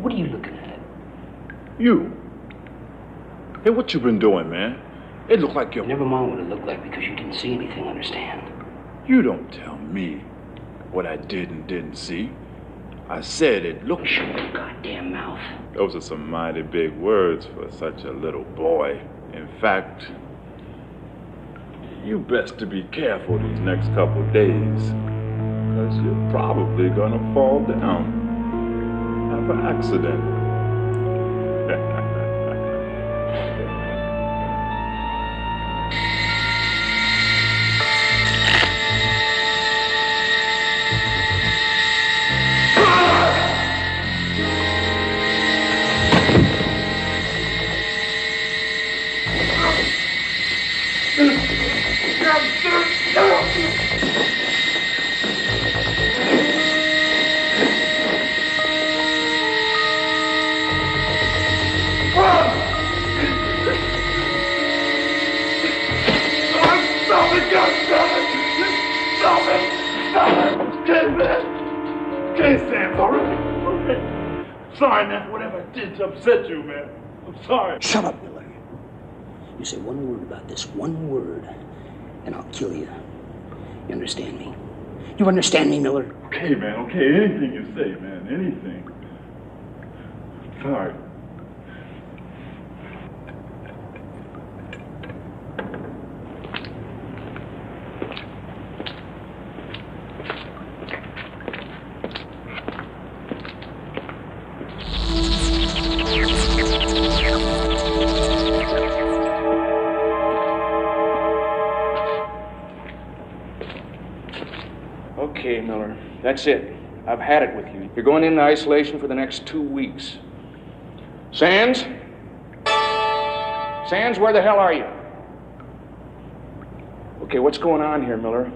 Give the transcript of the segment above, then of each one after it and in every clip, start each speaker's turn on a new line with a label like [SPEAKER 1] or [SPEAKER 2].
[SPEAKER 1] What are you looking at?
[SPEAKER 2] You. Hey, what you been doing, man? It looked like you're...
[SPEAKER 1] Never mind what it looked like because you didn't see anything, understand?
[SPEAKER 2] You don't tell me what I did and didn't see. I said it looked...
[SPEAKER 1] Shut your goddamn mouth.
[SPEAKER 2] Those are some mighty big words for such a little boy. In fact, you best to be careful these next couple days, because you're probably gonna fall down. Have an accident. Sorry, man, for whatever I did to upset you, man. I'm sorry.
[SPEAKER 1] Shut up, Miller. You say one word about this, one word, and I'll kill you. You understand me? You understand me, Miller?
[SPEAKER 2] Okay, man, okay. Anything you say, man. Anything. Sorry.
[SPEAKER 3] Okay, Miller, that's it. I've had it with you. You're going into isolation for the next 2 weeks. Sands? Sands, where the hell are you? Okay, what's going on here, Miller?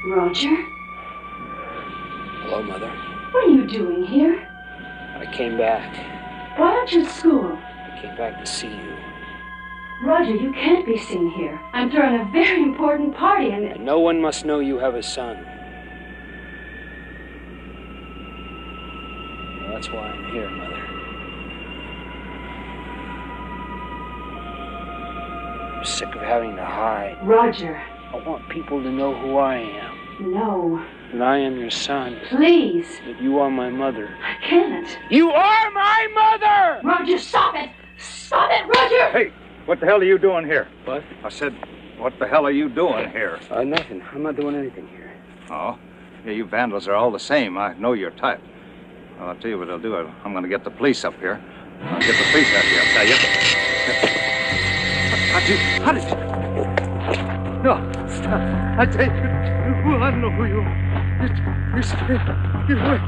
[SPEAKER 4] Roger?
[SPEAKER 1] Hello, Mother.
[SPEAKER 4] What are you doing here?
[SPEAKER 1] I came back.
[SPEAKER 4] Why aren't you at school?
[SPEAKER 1] I came back to see you.
[SPEAKER 4] Roger, you can't be seen here. I'm throwing a very important party
[SPEAKER 1] And no one must know you have a son. Well, that's why I'm here, Mother. I'm sick of having to hide.
[SPEAKER 4] Roger.
[SPEAKER 1] I want people to know who I am.
[SPEAKER 4] No.
[SPEAKER 1] That I am your son.
[SPEAKER 4] Please.
[SPEAKER 1] That you are my mother.
[SPEAKER 4] I can't.
[SPEAKER 1] You are my mother!
[SPEAKER 4] Roger, stop it! Stop it, Roger!
[SPEAKER 5] Hey, what the hell are you doing here?
[SPEAKER 1] What?
[SPEAKER 5] I said, what the hell are you doing here?
[SPEAKER 1] Nothing. I'm not doing anything here.
[SPEAKER 5] Oh? Yeah, you vandals are all the same. I know your type. Well, I'll tell you what I'll do. I'm going to get the police up here. I'll get the police out here, I'll tell you. How did you... No, stop. I tell you, I don't know who you are. You're scared. Get away.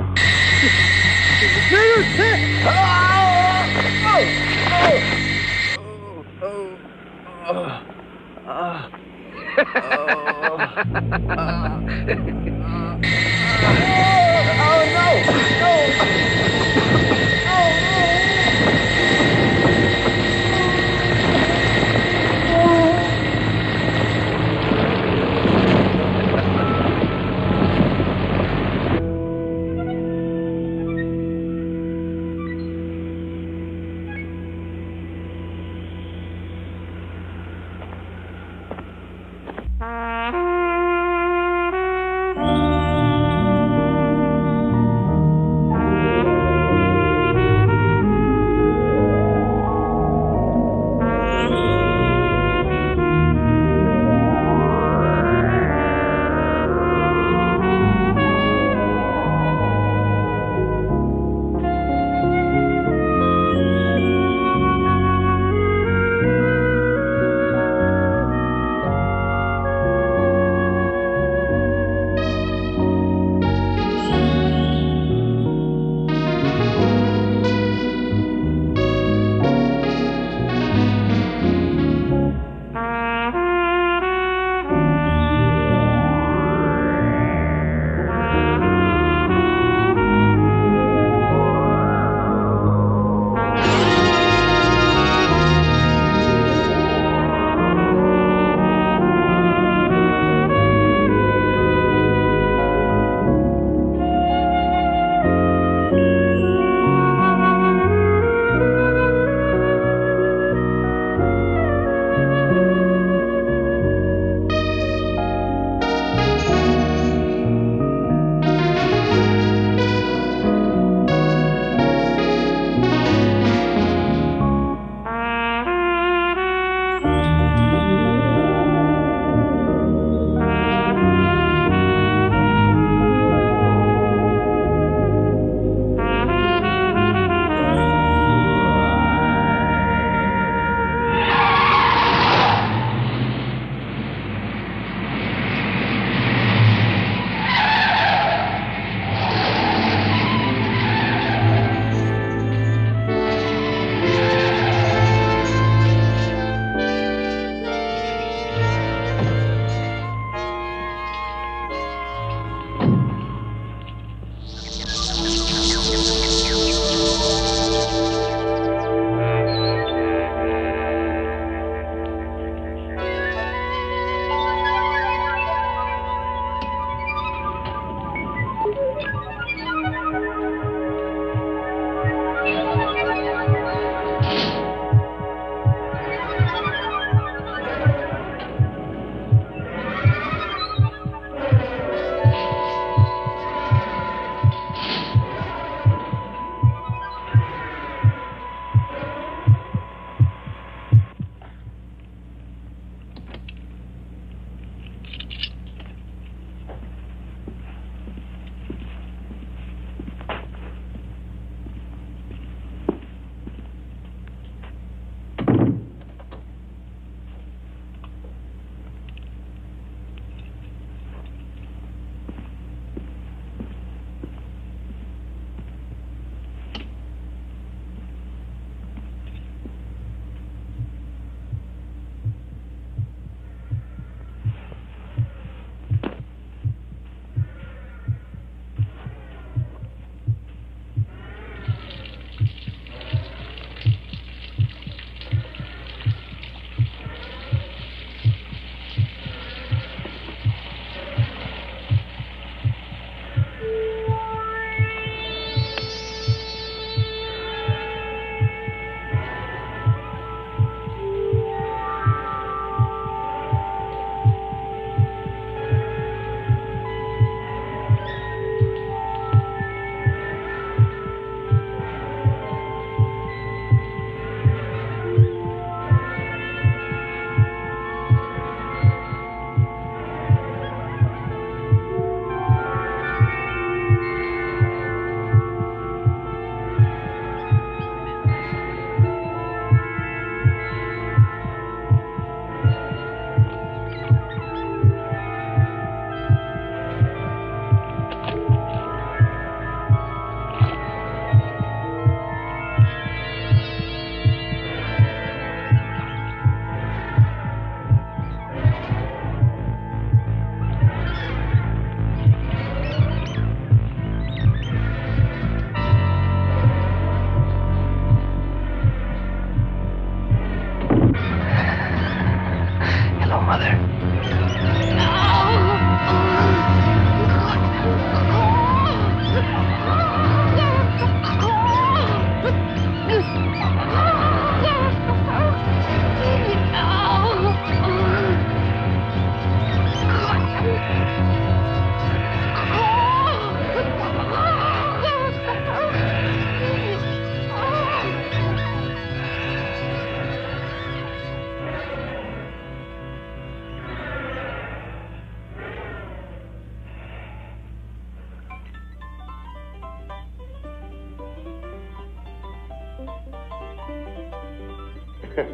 [SPEAKER 6] Don't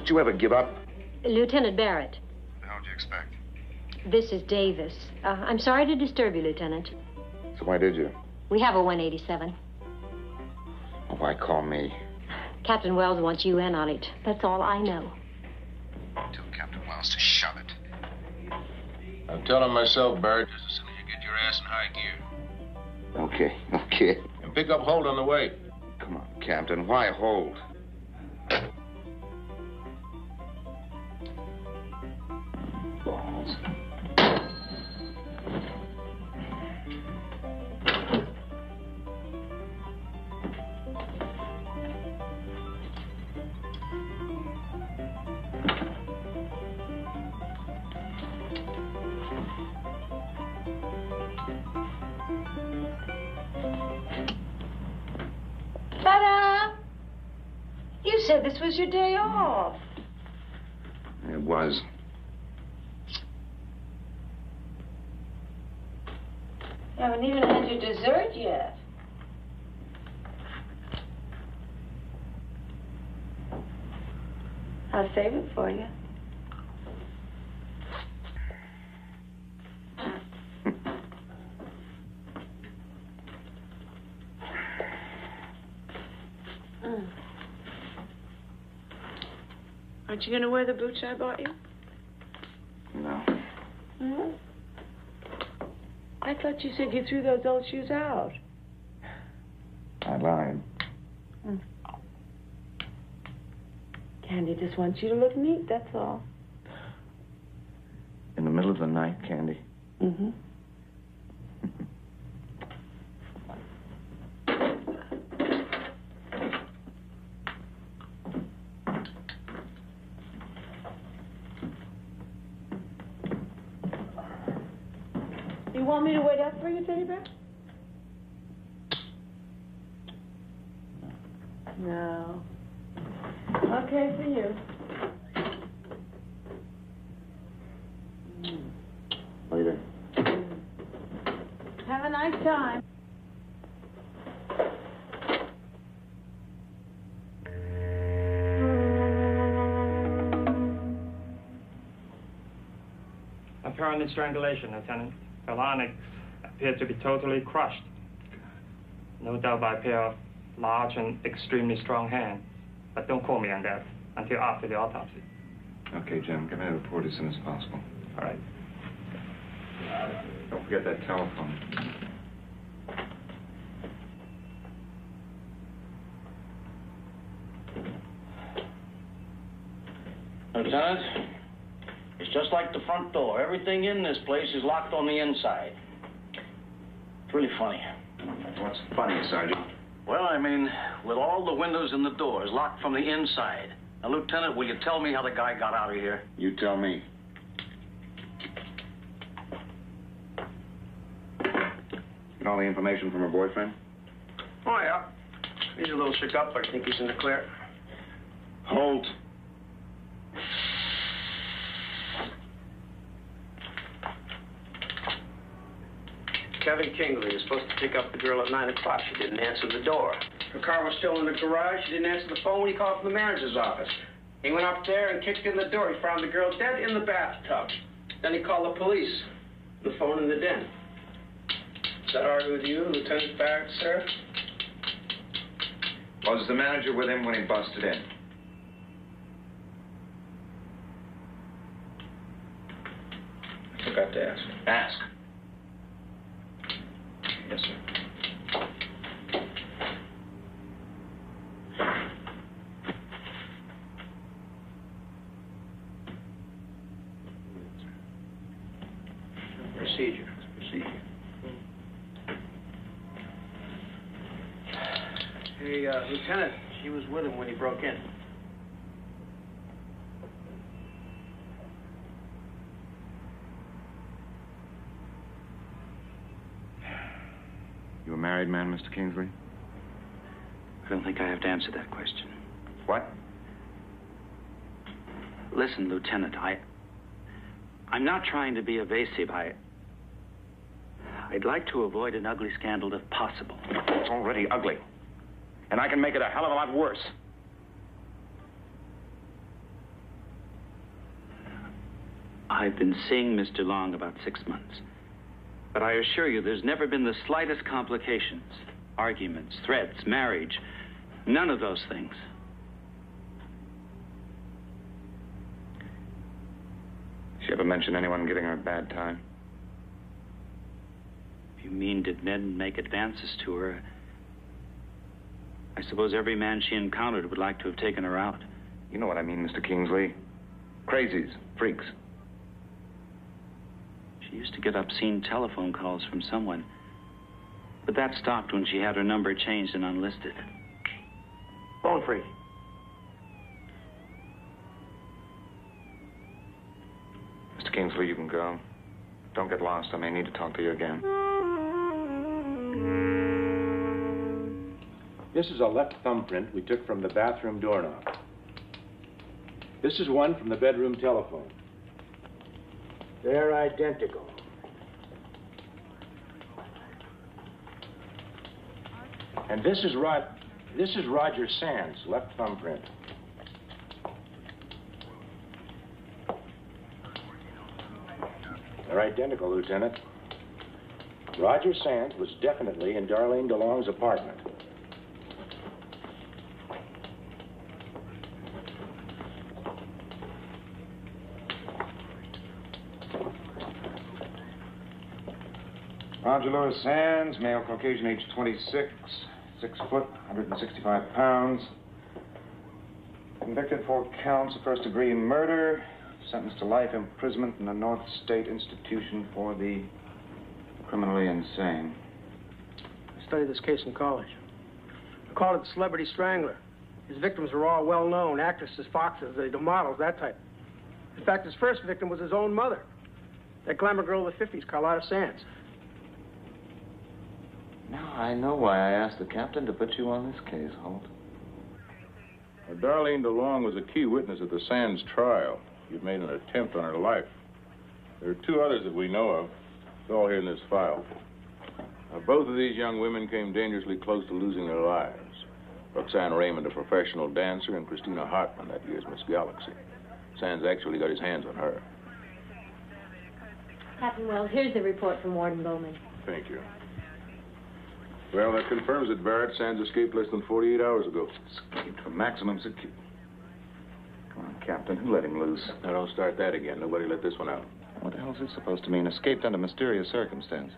[SPEAKER 6] you ever give up?
[SPEAKER 7] Lieutenant Barrett.
[SPEAKER 6] What the hell did you expect?
[SPEAKER 7] This is Davis. I'm sorry to disturb you, Lieutenant.
[SPEAKER 6] So why did you?
[SPEAKER 7] We have a 187.
[SPEAKER 6] Oh, why call me?
[SPEAKER 7] Captain Wells wants you in on it. That's all I know.
[SPEAKER 6] Tell Captain Wells to shove it.
[SPEAKER 8] I'm telling myself, Barrett, just as soon as you get your ass in high gear.
[SPEAKER 6] Okay.
[SPEAKER 8] And pick up Holt on the way.
[SPEAKER 6] Come on, Captain. Why hold? Balls.
[SPEAKER 7] Ta-da! You said this was your day off.
[SPEAKER 6] It was.
[SPEAKER 7] You haven't even had your dessert yet. I'll save it for you.
[SPEAKER 9] Aren't you going to wear the boots I bought you?
[SPEAKER 6] No.
[SPEAKER 9] Hmm? I thought you said you threw those old shoes out.
[SPEAKER 6] I lied.
[SPEAKER 9] Candy just wants you to look neat, that's all.
[SPEAKER 6] In the middle of the night, Candy.
[SPEAKER 9] Mm-hmm. You want me to wait up for you, Teddy Bear? No. Okay for you.
[SPEAKER 6] Later.
[SPEAKER 9] Have a nice time.
[SPEAKER 10] Apparent strangulation, Lieutenant. Her larynx appeared to be totally crushed. No doubt by a pair of large and extremely strong hands. But don't call me on that until after the autopsy.
[SPEAKER 6] Okay, Jim. Give me a report as soon as possible.
[SPEAKER 10] All right.
[SPEAKER 6] Don't forget that telephone.
[SPEAKER 11] Lieutenant, it's just like the front door. Everything in this place is locked on the inside. It's really funny.
[SPEAKER 6] What's funny, Sergeant?
[SPEAKER 11] Well, I mean, with all the windows and the doors locked from the inside. Now, Lieutenant, will you tell me how the guy got out of here?
[SPEAKER 6] You tell me. Get all the information from her boyfriend?
[SPEAKER 11] Oh, yeah. He's a little shook up, but I think he's in the clear.
[SPEAKER 6] Holt.
[SPEAKER 12] Kevin Kingley was supposed to pick up the girl at 9 o'clock. She didn't answer the door. Her car was still in the garage. She didn't answer the phone when he called from the manager's office. He went up there and kicked in the door. He found the girl dead in the bathtub. Then he called the police. The phone in the den. Is that all right with you, Lieutenant Barrett, sir?
[SPEAKER 6] Was the manager with him when he busted in?
[SPEAKER 12] I forgot to ask.
[SPEAKER 6] Ask.
[SPEAKER 12] Yes, sir. Procedure. Hey, Lieutenant, she was with him when he broke in.
[SPEAKER 6] You a married man, Mr. Kingsley?
[SPEAKER 11] I don't think I have to answer that question.
[SPEAKER 6] What?
[SPEAKER 11] Listen, Lieutenant, I'm not trying to be evasive. I'd like to avoid an ugly scandal if possible.
[SPEAKER 6] It's already ugly. And I can make it a hell of a lot worse.
[SPEAKER 11] I've been seeing Mr. Long about 6 months. But I assure you, there's never been the slightest complications. Arguments, threats, marriage. None of those things.
[SPEAKER 6] She ever mention anyone giving her a bad time?
[SPEAKER 11] You mean, did men make advances to her? I suppose every man she encountered would like to have taken her out.
[SPEAKER 6] You know what I mean, Mr. Kingsley. Crazies, freaks.
[SPEAKER 11] She used to get obscene telephone calls from someone. But that stopped when she had her number changed and unlisted.
[SPEAKER 12] Phone freak.
[SPEAKER 6] Mr. Kingsley, you can go. Don't get lost. I may need to talk to you again.
[SPEAKER 8] This is a left thumbprint we took from the bathroom doorknob. This is one from the bedroom telephone.
[SPEAKER 12] They're identical.
[SPEAKER 8] And this is Roger Sands' left thumbprint. They're identical, Lieutenant. Roger Sands was definitely in Darlene DeLong's apartment.
[SPEAKER 6] Roger Louis Sands, male, Caucasian, age 26, 6 foot, 165 pounds. Convicted for counts of first-degree murder, sentenced to life imprisonment in the North State Institution for the Criminally Insane.
[SPEAKER 12] I studied this case in college. I called it the Celebrity Strangler. His victims were all well-known, actresses, foxes, the models, that type. In fact, his first victim was his own mother, that glamour girl of the 50s, Carlotta Sands.
[SPEAKER 13] Now I know why I asked the captain to put you on this case, Holt.
[SPEAKER 2] Darlene DeLong was a key witness at the Sands trial. You'd made an attempt on her life. There are 2 others that we know of. It's all here in this file. Now, both of these young women came dangerously close to losing their lives. Roxanne Raymond, a professional dancer, and Christina Hartman, that year's Miss Galaxy. Sands actually got his hands on her.
[SPEAKER 14] Captain Wells, here's the report from Warden Bowman.
[SPEAKER 2] Thank you. Well, that confirms it, Barrett. Sands escaped less than 48 hours ago.
[SPEAKER 6] Escaped for maximum security. Come on, Captain. Who let him loose?
[SPEAKER 2] Now, don't start that again. Nobody let this one out.
[SPEAKER 13] What the hell's this supposed to mean? Escaped under mysterious circumstances.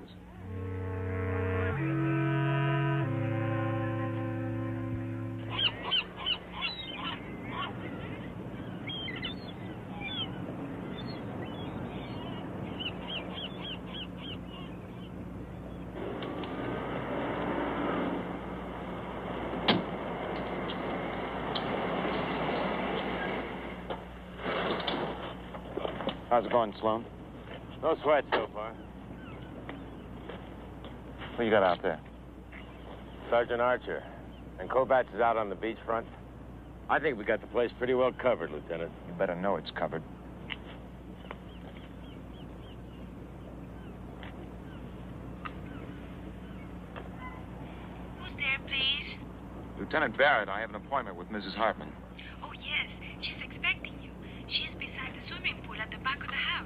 [SPEAKER 13] How's it going, Sloan?
[SPEAKER 15] No sweat so far.
[SPEAKER 13] What you got out there?
[SPEAKER 15] Sergeant Archer. And Kovacs is out on the beachfront. I think we got the place pretty well covered, Lieutenant.
[SPEAKER 13] You better know it's covered.
[SPEAKER 16] Who's there, please?
[SPEAKER 13] Lieutenant Barrett, I have an appointment with Mrs. Hartman.
[SPEAKER 16] Oh, yes. She's expecting you. She's beside the swimming pool at the back of the house.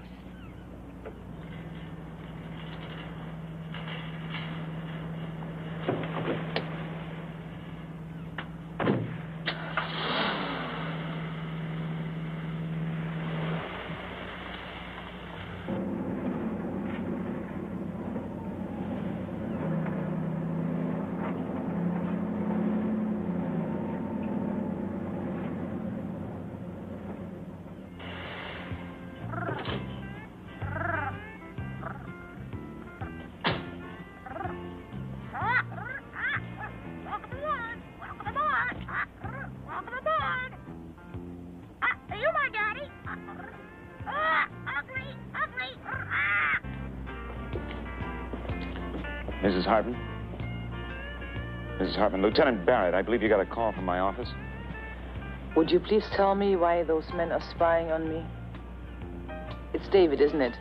[SPEAKER 13] Mrs. Hartman? Mrs. Hartman, Lieutenant Barrett, I believe you got a call from my office.
[SPEAKER 9] Would you please tell me why those men are spying on me? It's David, isn't it?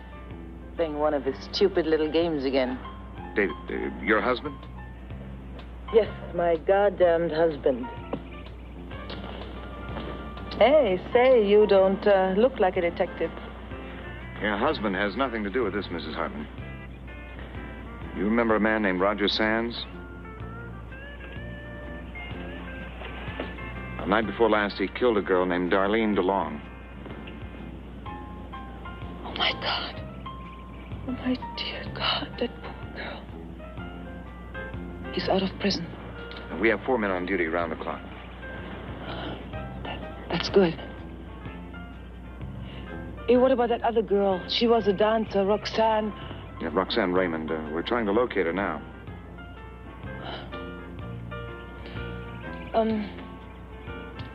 [SPEAKER 9] Playing one of his stupid little games again.
[SPEAKER 3] David, your husband?
[SPEAKER 9] Yes, my goddamned husband. Hey, say, you don't look like a detective.
[SPEAKER 3] Your husband has nothing to do with this, Mrs. Hartman. You remember a man named Roger Sands? The night before last, he killed a girl named Darlene DeLong.
[SPEAKER 9] Oh, my God. Oh, my dear God, that poor girl. He's out of prison.
[SPEAKER 3] And we have 4 men on duty around the clock.
[SPEAKER 9] That's good. Hey, what about that other girl? She was a dancer, Roxanne.
[SPEAKER 3] Yeah, Roxanne Raymond. We're trying to locate her now.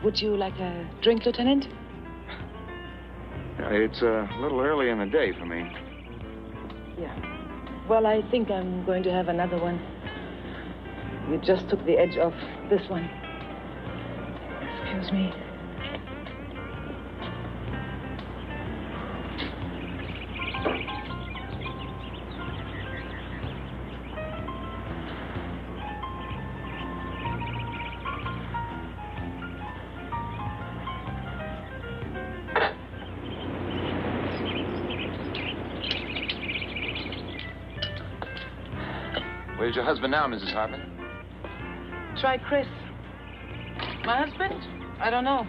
[SPEAKER 9] Would you like a drink, Lieutenant?
[SPEAKER 3] It's a little early in the day for me.
[SPEAKER 9] Yeah. Well, I think I'm going to have another one. You just took the edge off this one. Excuse me.
[SPEAKER 3] Where's your husband now, Mrs. Hartman?
[SPEAKER 9] Try Chris. My husband? I don't know.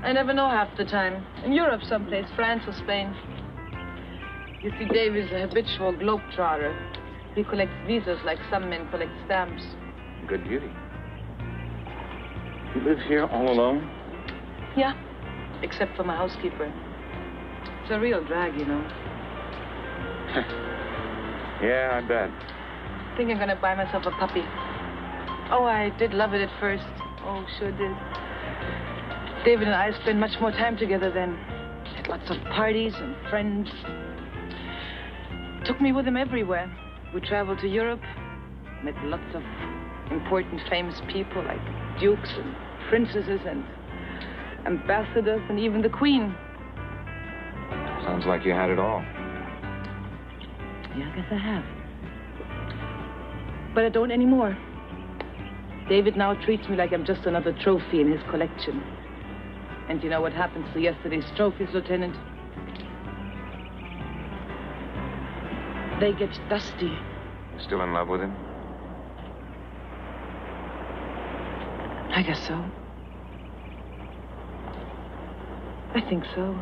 [SPEAKER 9] I never know half the time. In Europe someplace, France or Spain. You see, Dave is a habitual globetrotter. He collects visas like some men collect stamps.
[SPEAKER 3] Good beauty. You live here all alone?
[SPEAKER 9] Yeah, except for my housekeeper. It's a real drag, you know.
[SPEAKER 3] Yeah, I bet.
[SPEAKER 9] I think I'm gonna buy myself a puppy. Oh, I did love it at first. Oh, sure did. David and I spent much more time together then. Had lots of parties and friends. Took me with him everywhere. We traveled to Europe, met lots of important, famous people like dukes and princesses and ambassadors and even the Queen.
[SPEAKER 3] Sounds like you had it all.
[SPEAKER 9] Yeah, I guess I have. But I don't anymore. David now treats me like I'm just another trophy in his collection. And you know what happens to yesterday's trophies, Lieutenant? They get dusty.
[SPEAKER 3] Still in love with him?
[SPEAKER 9] I guess so. I think so.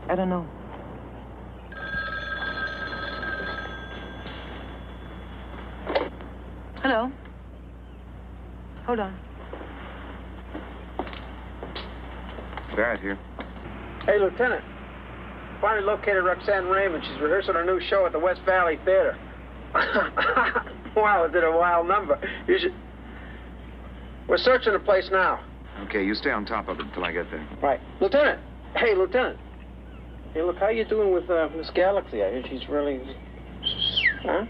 [SPEAKER 9] I don't know. Hello? Hold on.
[SPEAKER 3] Barrett here.
[SPEAKER 12] Hey, Lieutenant. Finally located Roxanne Raymond. She's rehearsing her new show at the West Valley Theater. Wow, is it a wild number? You should... We're searching the place now.
[SPEAKER 3] Okay, you stay on top of it until I get there.
[SPEAKER 12] Right. Lieutenant! Hey, Lieutenant. Hey, look, how you doing with Miss Galaxy? I hear she's really... Huh?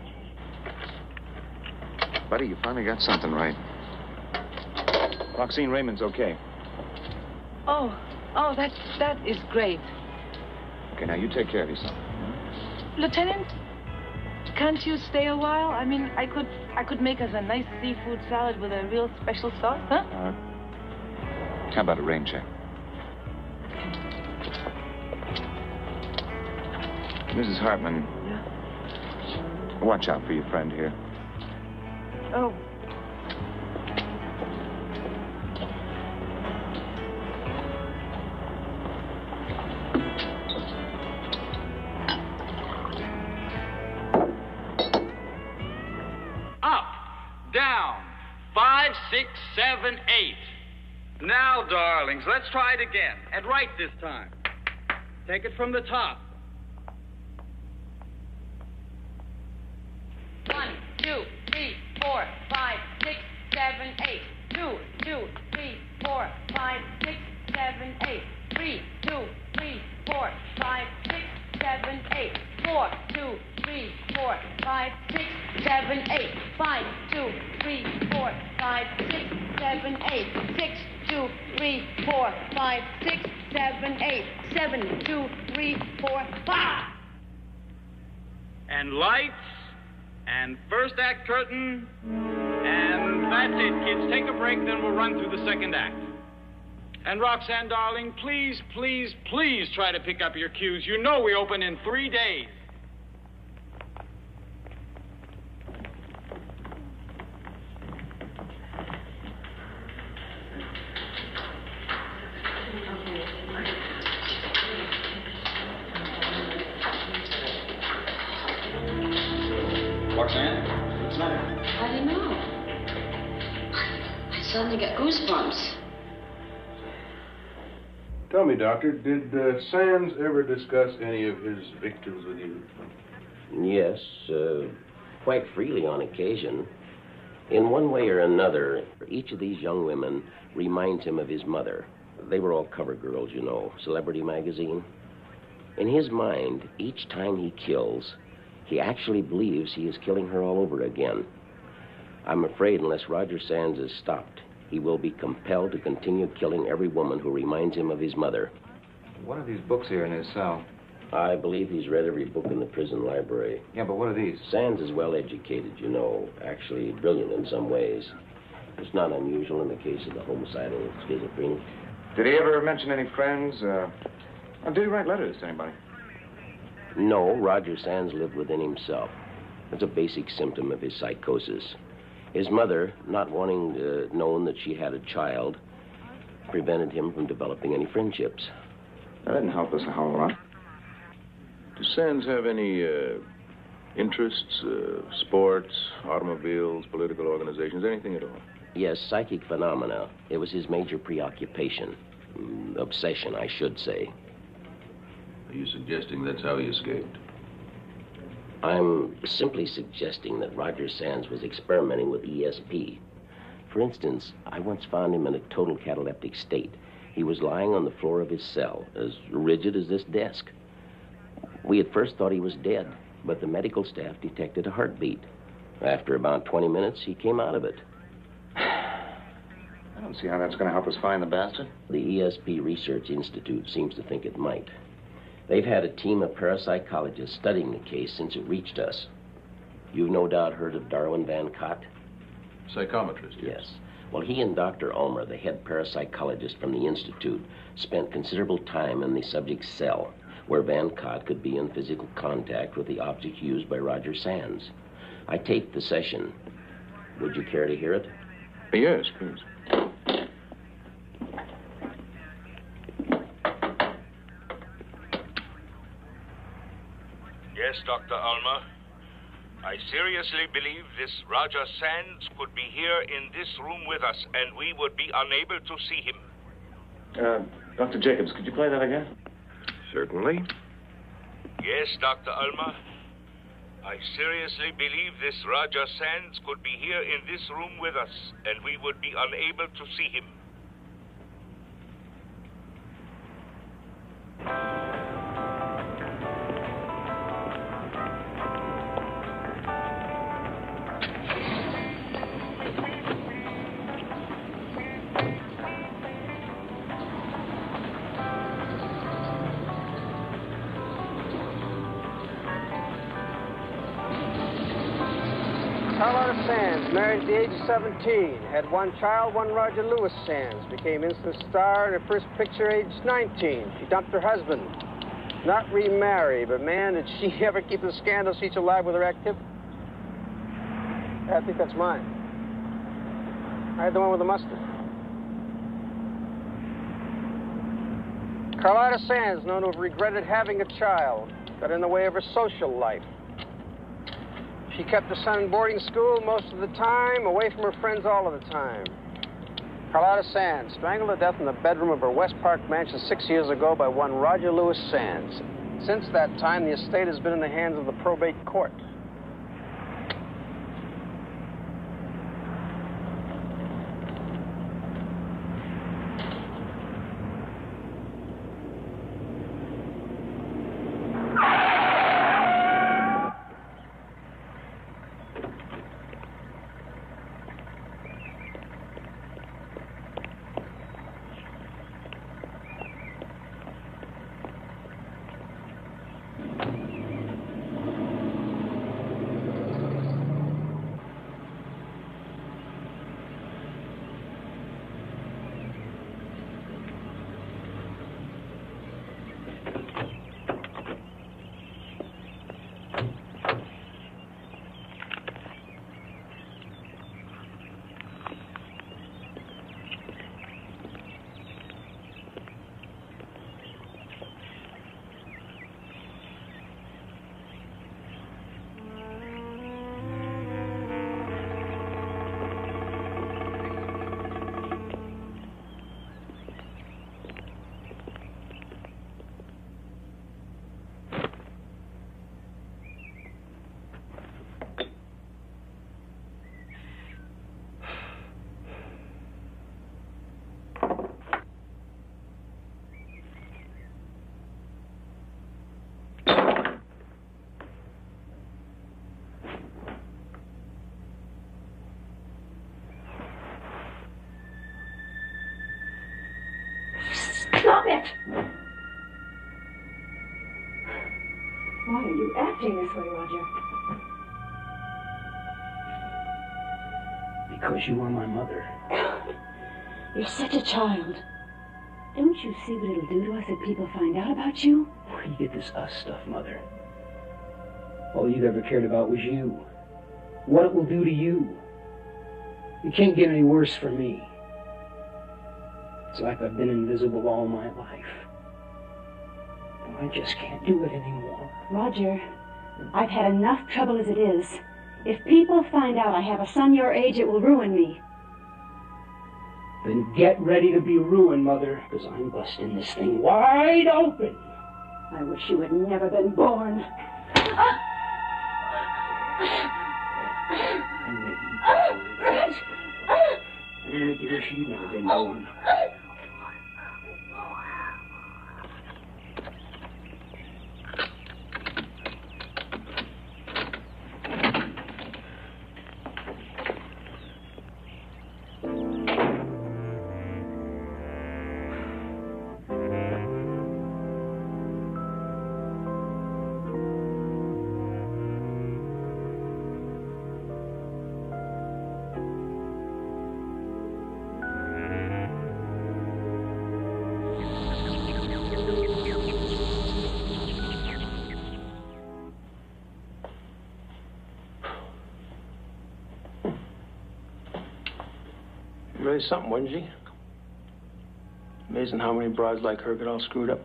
[SPEAKER 3] Buddy, you finally got something right. Roxanne Raymond's okay.
[SPEAKER 9] Oh, that is great.
[SPEAKER 3] Okay, now you take care of yourself.
[SPEAKER 9] Lieutenant, can't you stay a while? I mean, I could make us a nice seafood salad with a real special sauce, huh?
[SPEAKER 3] How about a rain check? Mrs. Hartman.
[SPEAKER 9] Yeah?
[SPEAKER 3] Watch out for your friend here.
[SPEAKER 9] Oh.
[SPEAKER 17] Up, down, 5, 6, 7, 8. Now, darlings, let's try it again. And right this time. Take it from the top.
[SPEAKER 16] 1, 2, 3, 4, 5, 6, 7, 8. 2, 2, 3, 4, 5, 6, 7, 8. 3, 2, 3, 4, 5, 6, 7, 8. 4, 2, 3, 4, 5, 6, 7, 8. 5, 2, 3, 4, 5, 6, 7, 8. 6, 2, 3, 4, 5, 6, 7, 8. 7, 2, 3, 4, 5.
[SPEAKER 17] And lights, and first act curtain, and that's it, kids. Take a break, then we'll run through the second act. And Roxanne, darling, please, please, please try to pick up your cues. You know we open in 3 days.
[SPEAKER 1] Roxanne, what's the matter?
[SPEAKER 7] I don't know. I suddenly got goosebumps.
[SPEAKER 2] Tell me, Doctor, did Sands ever discuss any of his victims with you?
[SPEAKER 18] Yes, quite freely on occasion. In one way or another, each of these young women reminds him of his mother. They were all cover girls, you know, Celebrity magazine. In his mind, each time he kills, he actually believes he is killing her all over again. I'm afraid unless Roger Sands is stopped, he will be compelled to continue killing every woman who reminds him of his mother.
[SPEAKER 6] What are these books here in his cell?
[SPEAKER 18] I believe he's read every book in the prison library.
[SPEAKER 6] Yeah, but what are these?
[SPEAKER 18] Sands is well educated, you know, actually brilliant in some ways. It's not unusual in the case of the homicidal schizophrenic.
[SPEAKER 6] Did he ever mention any friends? Did he write letters to anybody?
[SPEAKER 18] No, Roger Sands lived within himself. That's a basic symptom of his psychosis. His mother, not wanting known that she had a child, prevented him from developing any friendships.
[SPEAKER 6] That didn't help us a whole lot.
[SPEAKER 2] Does Sands have any interests, sports, automobiles, political organizations, anything at all?
[SPEAKER 18] Yes, psychic phenomena. It was his major preoccupation. Obsession, I should say.
[SPEAKER 2] Are you suggesting that's how he escaped?
[SPEAKER 18] I'm simply suggesting that Roger Sands was experimenting with ESP. For instance, I once found him in a total cataleptic state. He was lying on the floor of his cell, as rigid as this desk. We at first thought he was dead, but the medical staff detected a heartbeat. After about 20 minutes, he came out of it.
[SPEAKER 6] I don't see how that's going to help us find the bastard.
[SPEAKER 18] The ESP Research Institute seems to think it might. They've had a team of parapsychologists studying the case since it reached us. You've no doubt heard of Darwin Van Cott?
[SPEAKER 2] Psychometrist,
[SPEAKER 18] yes. Well, he and Dr. Ulmer, the head parapsychologist from the Institute, spent considerable time in the subject's cell, where Van Cott could be in physical contact with the object used by Roger Sands. I taped the session. Would you care to hear it?
[SPEAKER 2] Yes, please.
[SPEAKER 19] Yes, Dr. Ulmer. I seriously believe this Roger Sands could be here in this room with us, and we would be unable to see him.
[SPEAKER 6] Dr. Jacobs, could you play that again?
[SPEAKER 2] Certainly.
[SPEAKER 19] Yes, Dr. Ulmer. I seriously believe this Roger Sands could be here in this room with us, and we would be unable to see him.
[SPEAKER 12] Sands, married at the age of 17, had one child, one Roger Lewis Sands, became instant star in her first picture aged 19. She dumped her husband. Not remarried, but man, did she ever keep the scandal sheets alive with her activity? I think that's mine. I had the one with the mustard. Carlotta Sands, known to have regretted having a child, got in the way of her social life. She kept her son in boarding school most of the time, away from her friends all of the time. Carlotta Sands, strangled to death in the bedroom of her West Park mansion 6 years ago by one Roger Lewis Sands. Since that time, the estate has been in the hands of the probate court.
[SPEAKER 4] Why are you acting this way, Roger?
[SPEAKER 1] Because you are my mother.
[SPEAKER 4] You're such a child. Don't you see what it'll do to us if people find out about you?
[SPEAKER 1] Where do you get this us stuff, Mother? All you've ever cared about was you. What it will do to you. It can't get any worse for me. It's like I've been invisible all my life. And I just can't do it anymore.
[SPEAKER 4] Roger, I've had enough trouble as it is. If people find out I have a son your age, it will ruin me.
[SPEAKER 1] Then get ready to be ruined, Mother, because I'm busting this thing wide open.
[SPEAKER 4] I wish you had never been born.
[SPEAKER 1] I'm gonna make you wish you'd never been born.
[SPEAKER 12] Really something, wasn't she? Amazing how many broads like her get all screwed up.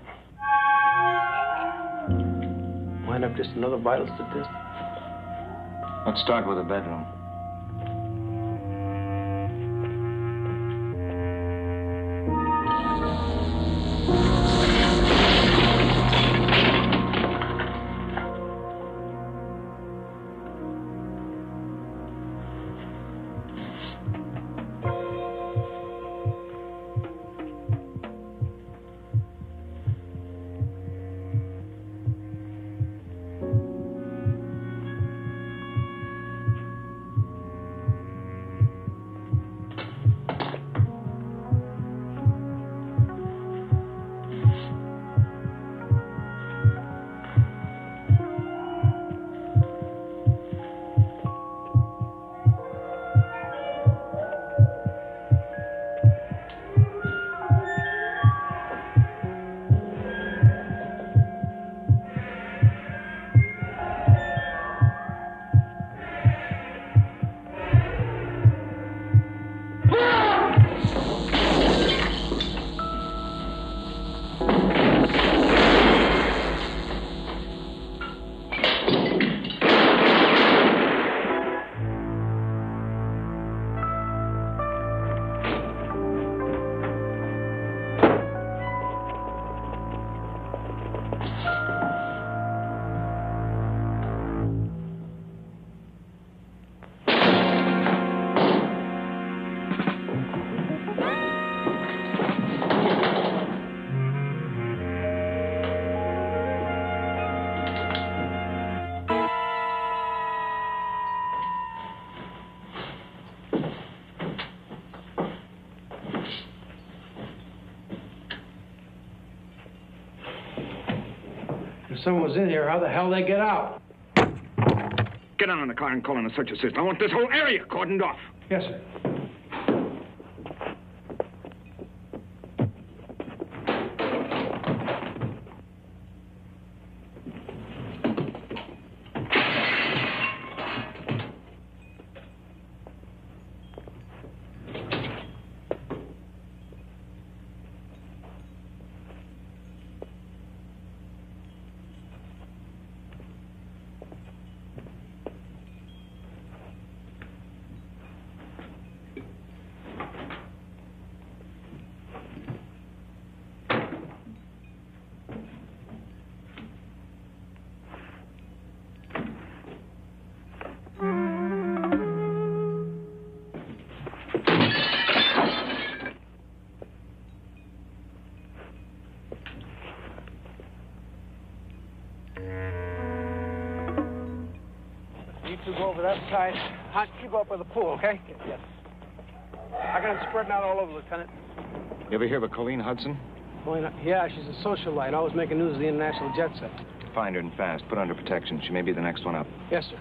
[SPEAKER 12] Wind up just another vital statistic.
[SPEAKER 3] Let's start with the bedroom.
[SPEAKER 12] If someone was in here, how the hell they get out?
[SPEAKER 3] Get on in the car and call in a search assist. I want this whole area cordoned off.
[SPEAKER 12] Yes, sir. You go over that side. Hunt, you go up by the pool, okay? Yes. I got him spreading out all over, Lieutenant.
[SPEAKER 3] You ever hear of a Colleen Hudson?
[SPEAKER 20] Yeah, she's a socialite, always making news of the international jet set.
[SPEAKER 3] Find her and fast. Put her under protection. She may be the next one up.
[SPEAKER 20] Yes, sir.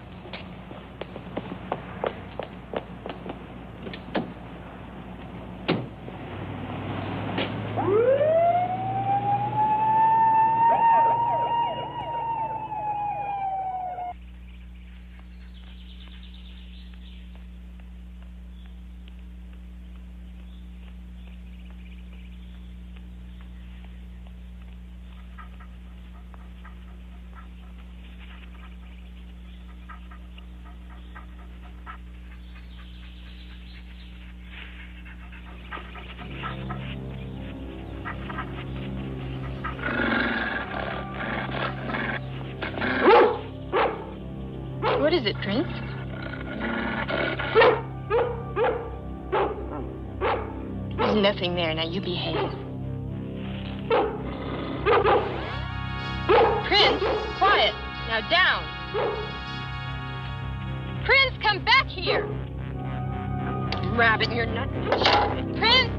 [SPEAKER 7] What is it, Prince? There's nothing there. Now you behave. Prince, quiet. Now down. Prince, come back here. Rabbit, you're not. Prince!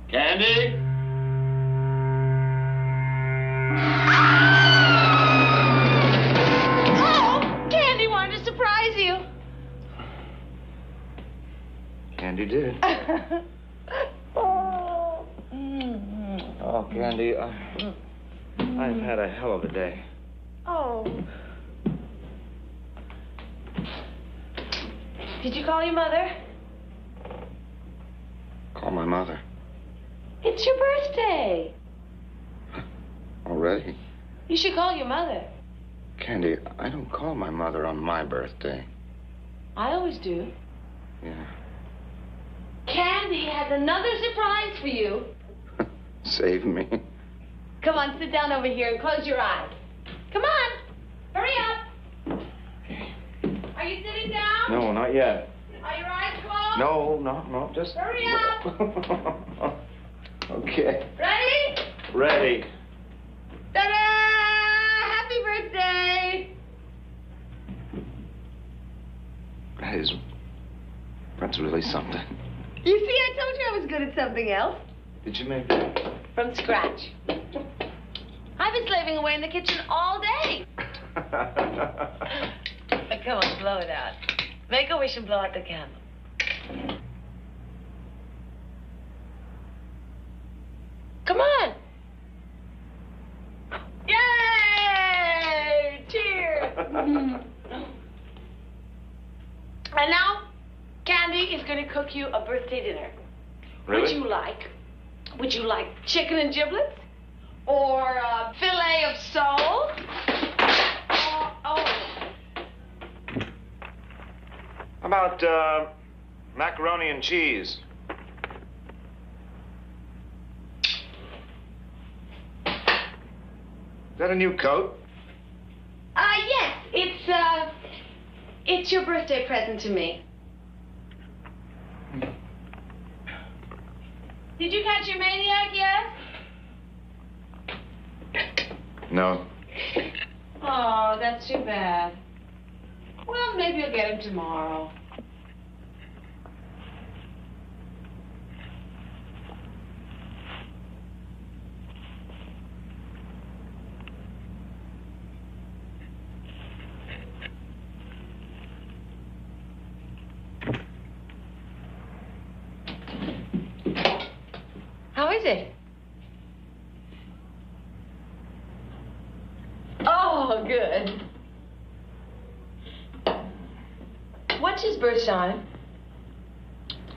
[SPEAKER 12] Candy?
[SPEAKER 16] Oh, Candy wanted to surprise you.
[SPEAKER 3] Candy did. Oh, Candy, I've had a hell of a day.
[SPEAKER 16] Oh. Did you call your mother?
[SPEAKER 3] Call my mother.
[SPEAKER 16] It's your birthday.
[SPEAKER 3] Already?
[SPEAKER 16] You should call your mother.
[SPEAKER 3] Candy, I don't call my mother on my birthday.
[SPEAKER 16] I always do.
[SPEAKER 3] Yeah.
[SPEAKER 16] Candy has another surprise for you.
[SPEAKER 3] Save me.
[SPEAKER 16] Come on, sit down over here and close your eyes. Come on. Hurry up. Are you sitting down?
[SPEAKER 3] No, not yet.
[SPEAKER 16] Are your eyes closed?
[SPEAKER 3] No, just...
[SPEAKER 16] Hurry up.
[SPEAKER 3] Okay.
[SPEAKER 16] Ready?
[SPEAKER 3] Ready.
[SPEAKER 16] Ta-da! Happy birthday.
[SPEAKER 3] That is
[SPEAKER 6] That's really something.
[SPEAKER 16] You see, I told you I was good at something else.
[SPEAKER 6] Did you make that?
[SPEAKER 16] From scratch. I've been slaving away in the kitchen all day. Come on, blow it out. Make a wish and blow out the candle. Come on. Yay! Cheers! And now, Candy is going to cook you a birthday dinner.
[SPEAKER 6] Really?
[SPEAKER 16] Would you like chicken and giblets? Or a fillet of sole? Or,
[SPEAKER 6] How about macaroni and cheese? Is that a new coat?
[SPEAKER 16] Yes, it's your birthday present to me. Did you catch your maniac yet?
[SPEAKER 6] No.
[SPEAKER 16] Oh, that's too bad. Well, maybe you'll get him tomorrow. How is it? Oh, good. What's his birth sign?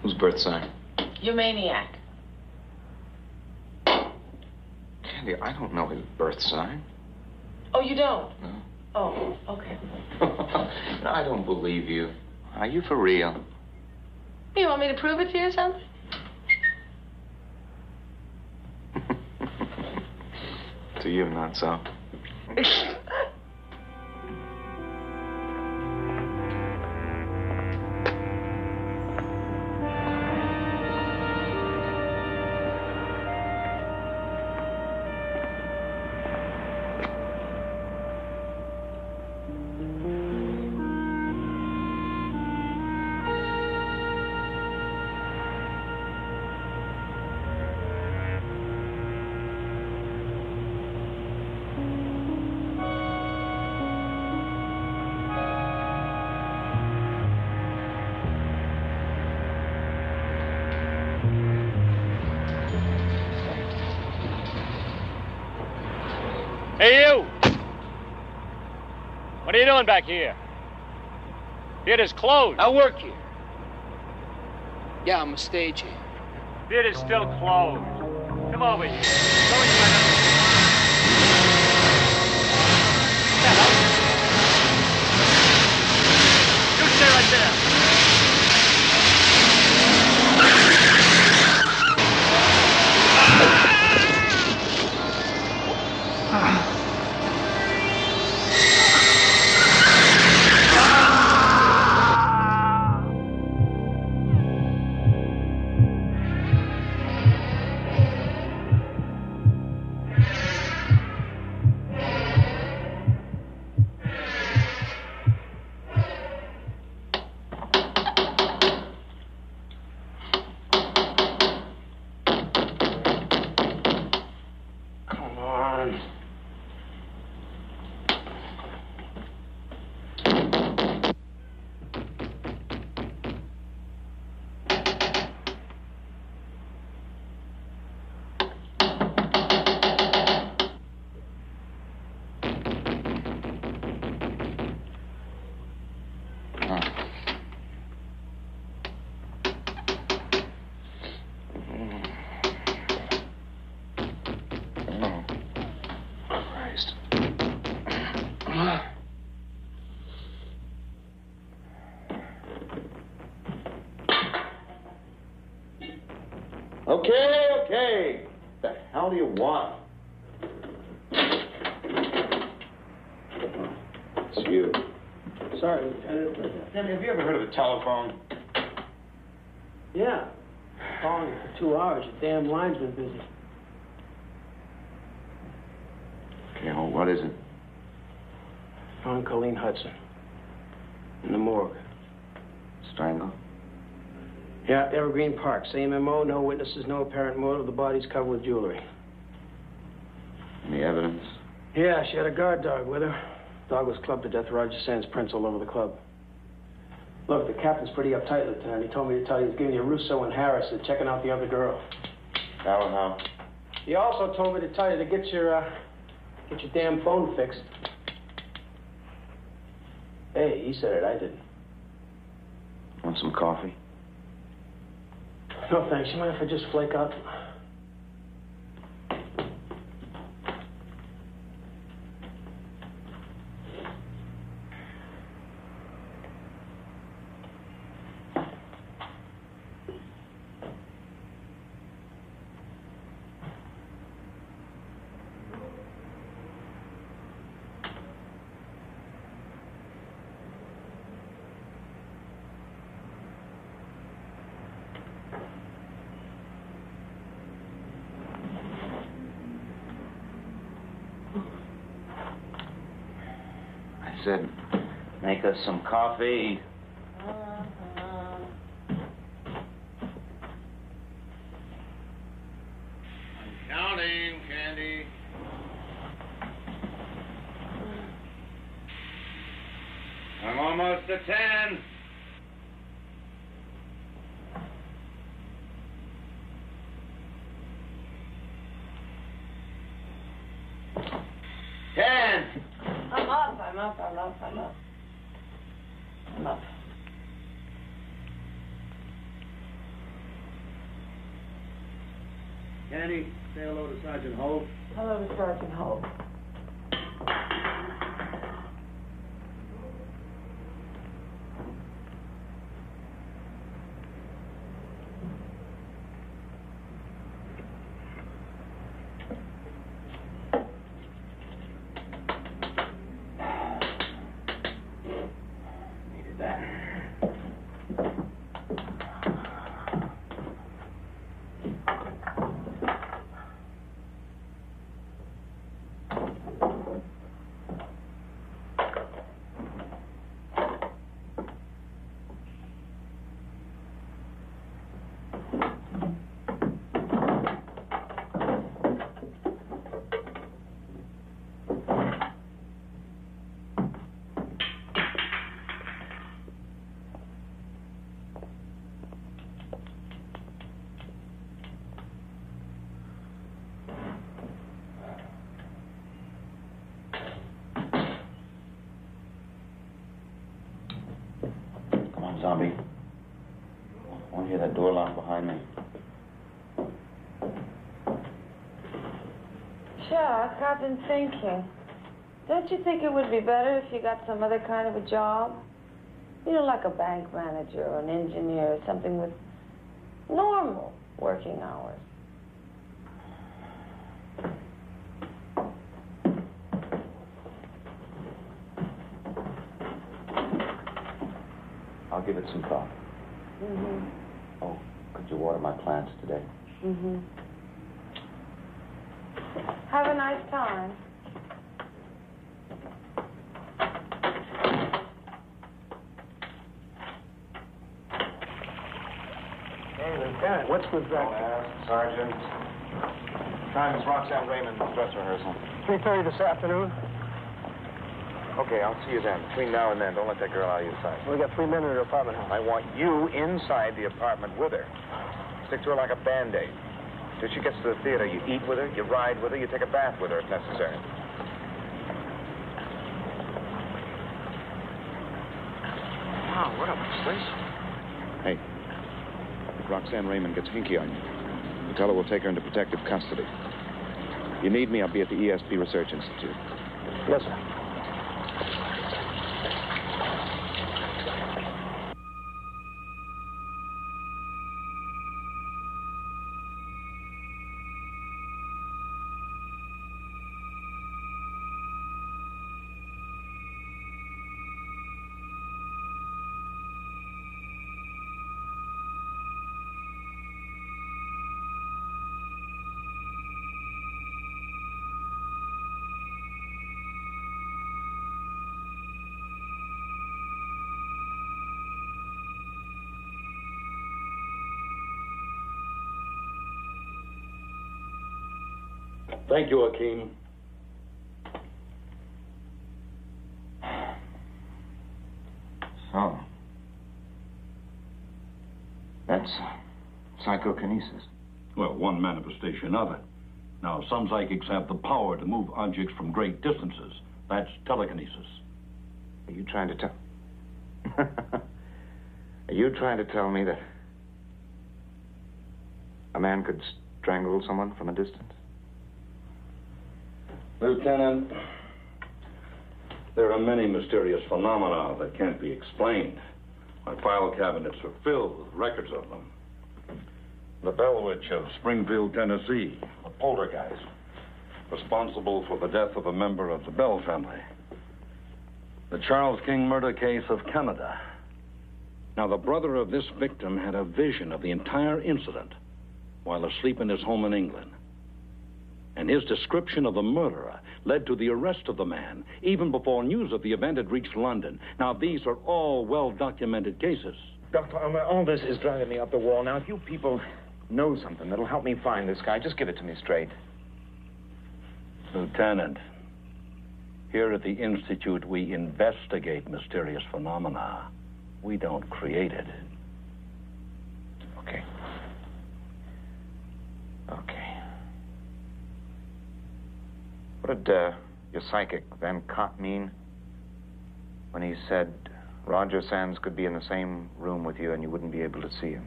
[SPEAKER 6] Whose birth sign?
[SPEAKER 16] Your maniac.
[SPEAKER 6] Candy, I don't know his birth sign.
[SPEAKER 16] Oh, you don't?
[SPEAKER 6] No.
[SPEAKER 16] Oh, okay.
[SPEAKER 6] No, I don't believe you. Are you for real?
[SPEAKER 16] You want me to prove it to you or something?
[SPEAKER 6] To you, not so.
[SPEAKER 10] Hey, you! What are you doing back here? Theater's closed.
[SPEAKER 1] I work here. Yeah, I'm a stagehand.
[SPEAKER 10] Theater's still closed. Come over here. Go into my You stay right there.
[SPEAKER 6] Okay. What the hell do you want? It's you.
[SPEAKER 20] Sorry, Lieutenant.
[SPEAKER 6] Danny, have you ever heard of the telephone?
[SPEAKER 20] Yeah. Calling you for 2 hours. Your damn line's been busy.
[SPEAKER 6] Okay, well, what is it?
[SPEAKER 20] Found Colleen Hudson in the morgue.
[SPEAKER 6] Strangled?
[SPEAKER 12] Yeah, Evergreen Park. Same MO, no witnesses, no apparent motive. The body's covered with jewelry.
[SPEAKER 13] Any evidence?
[SPEAKER 12] Yeah, she had a guard dog with her. Dog was clubbed to death. Roger Sands prints all over the club. Look, the captain's pretty uptight, Lieutenant. He told me to tell you he's giving you Russo and Harris. They're checking out the other girl.
[SPEAKER 13] How?
[SPEAKER 12] He also told me to tell you to get your damn phone fixed. Hey, he said it, I didn't.
[SPEAKER 13] Want some coffee?
[SPEAKER 12] No, thanks. You mind if I just flake out?
[SPEAKER 13] I said, make us some coffee.
[SPEAKER 15] Counting, Candy. I'm almost to 10. 10.
[SPEAKER 9] I'm up.
[SPEAKER 8] Candy, say hello to Sergeant Holt.
[SPEAKER 9] Hello to Sergeant Holt.
[SPEAKER 13] Zombie. I want to hear that door lock behind me.
[SPEAKER 9] Chuck, I've been thinking. Don't you think it would be better if you got some other kind of a job? You know, like a bank manager or an engineer or something with normal working hours.
[SPEAKER 13] I'll give it some thought.
[SPEAKER 9] Mm-hmm.
[SPEAKER 13] Oh, could you water my plants today?
[SPEAKER 9] Mm-hmm. Have a nice time.
[SPEAKER 12] Hey, Lieutenant, what's with that?
[SPEAKER 6] Sergeant. Time is Roxanne Raymond's dress rehearsal.
[SPEAKER 12] 3:30 this afternoon.
[SPEAKER 6] Okay, I'll see you then. Between now and then, don't let that girl out of your sight.
[SPEAKER 12] We got 3 men in her apartment house.
[SPEAKER 6] I want you inside the apartment with her. Stick to her like a Band-Aid. Till she gets to the theater, you eat with her, you ride with her, you take a bath with her if necessary.
[SPEAKER 3] Wow, what a place.
[SPEAKER 6] Hey, if Roxanne Raymond gets hinky on you, you tell her we'll take her into protective custody. You need me, I'll be at the ESP Research Institute.
[SPEAKER 12] Yes, sir.
[SPEAKER 21] Thank you, Hakeem.
[SPEAKER 6] So, that's psychokinesis.
[SPEAKER 21] Well, one manifestation of it. Now, some psychics have the power to move objects from great distances. That's telekinesis.
[SPEAKER 6] Are you trying to tell... Are you trying to tell me that a man could strangle someone from a distance?
[SPEAKER 21] Lieutenant, there are many mysterious phenomena that can't be explained. My file cabinets are filled with records of them. The Bell Witch of Springfield, Tennessee, a poltergeist, responsible for the death of a member of the Bell family. The Charles King murder case of Canada. Now, the brother of this victim had a vision of the entire incident while asleep in his home in England. And his description of the murderer led to the arrest of the man, even before news of the event had reached London. Now, these are all well-documented cases.
[SPEAKER 6] Dr. Ulmer, all this is driving me up the wall. Now, if you people know something that'll help me find this guy, just give it to me straight.
[SPEAKER 21] Lieutenant, here at the Institute, we investigate mysterious phenomena. We don't create it.
[SPEAKER 6] Okay. Okay. What did your psychic, Van Cott, mean when he said Roger Sands could be in the same room with you and you wouldn't be able to see him?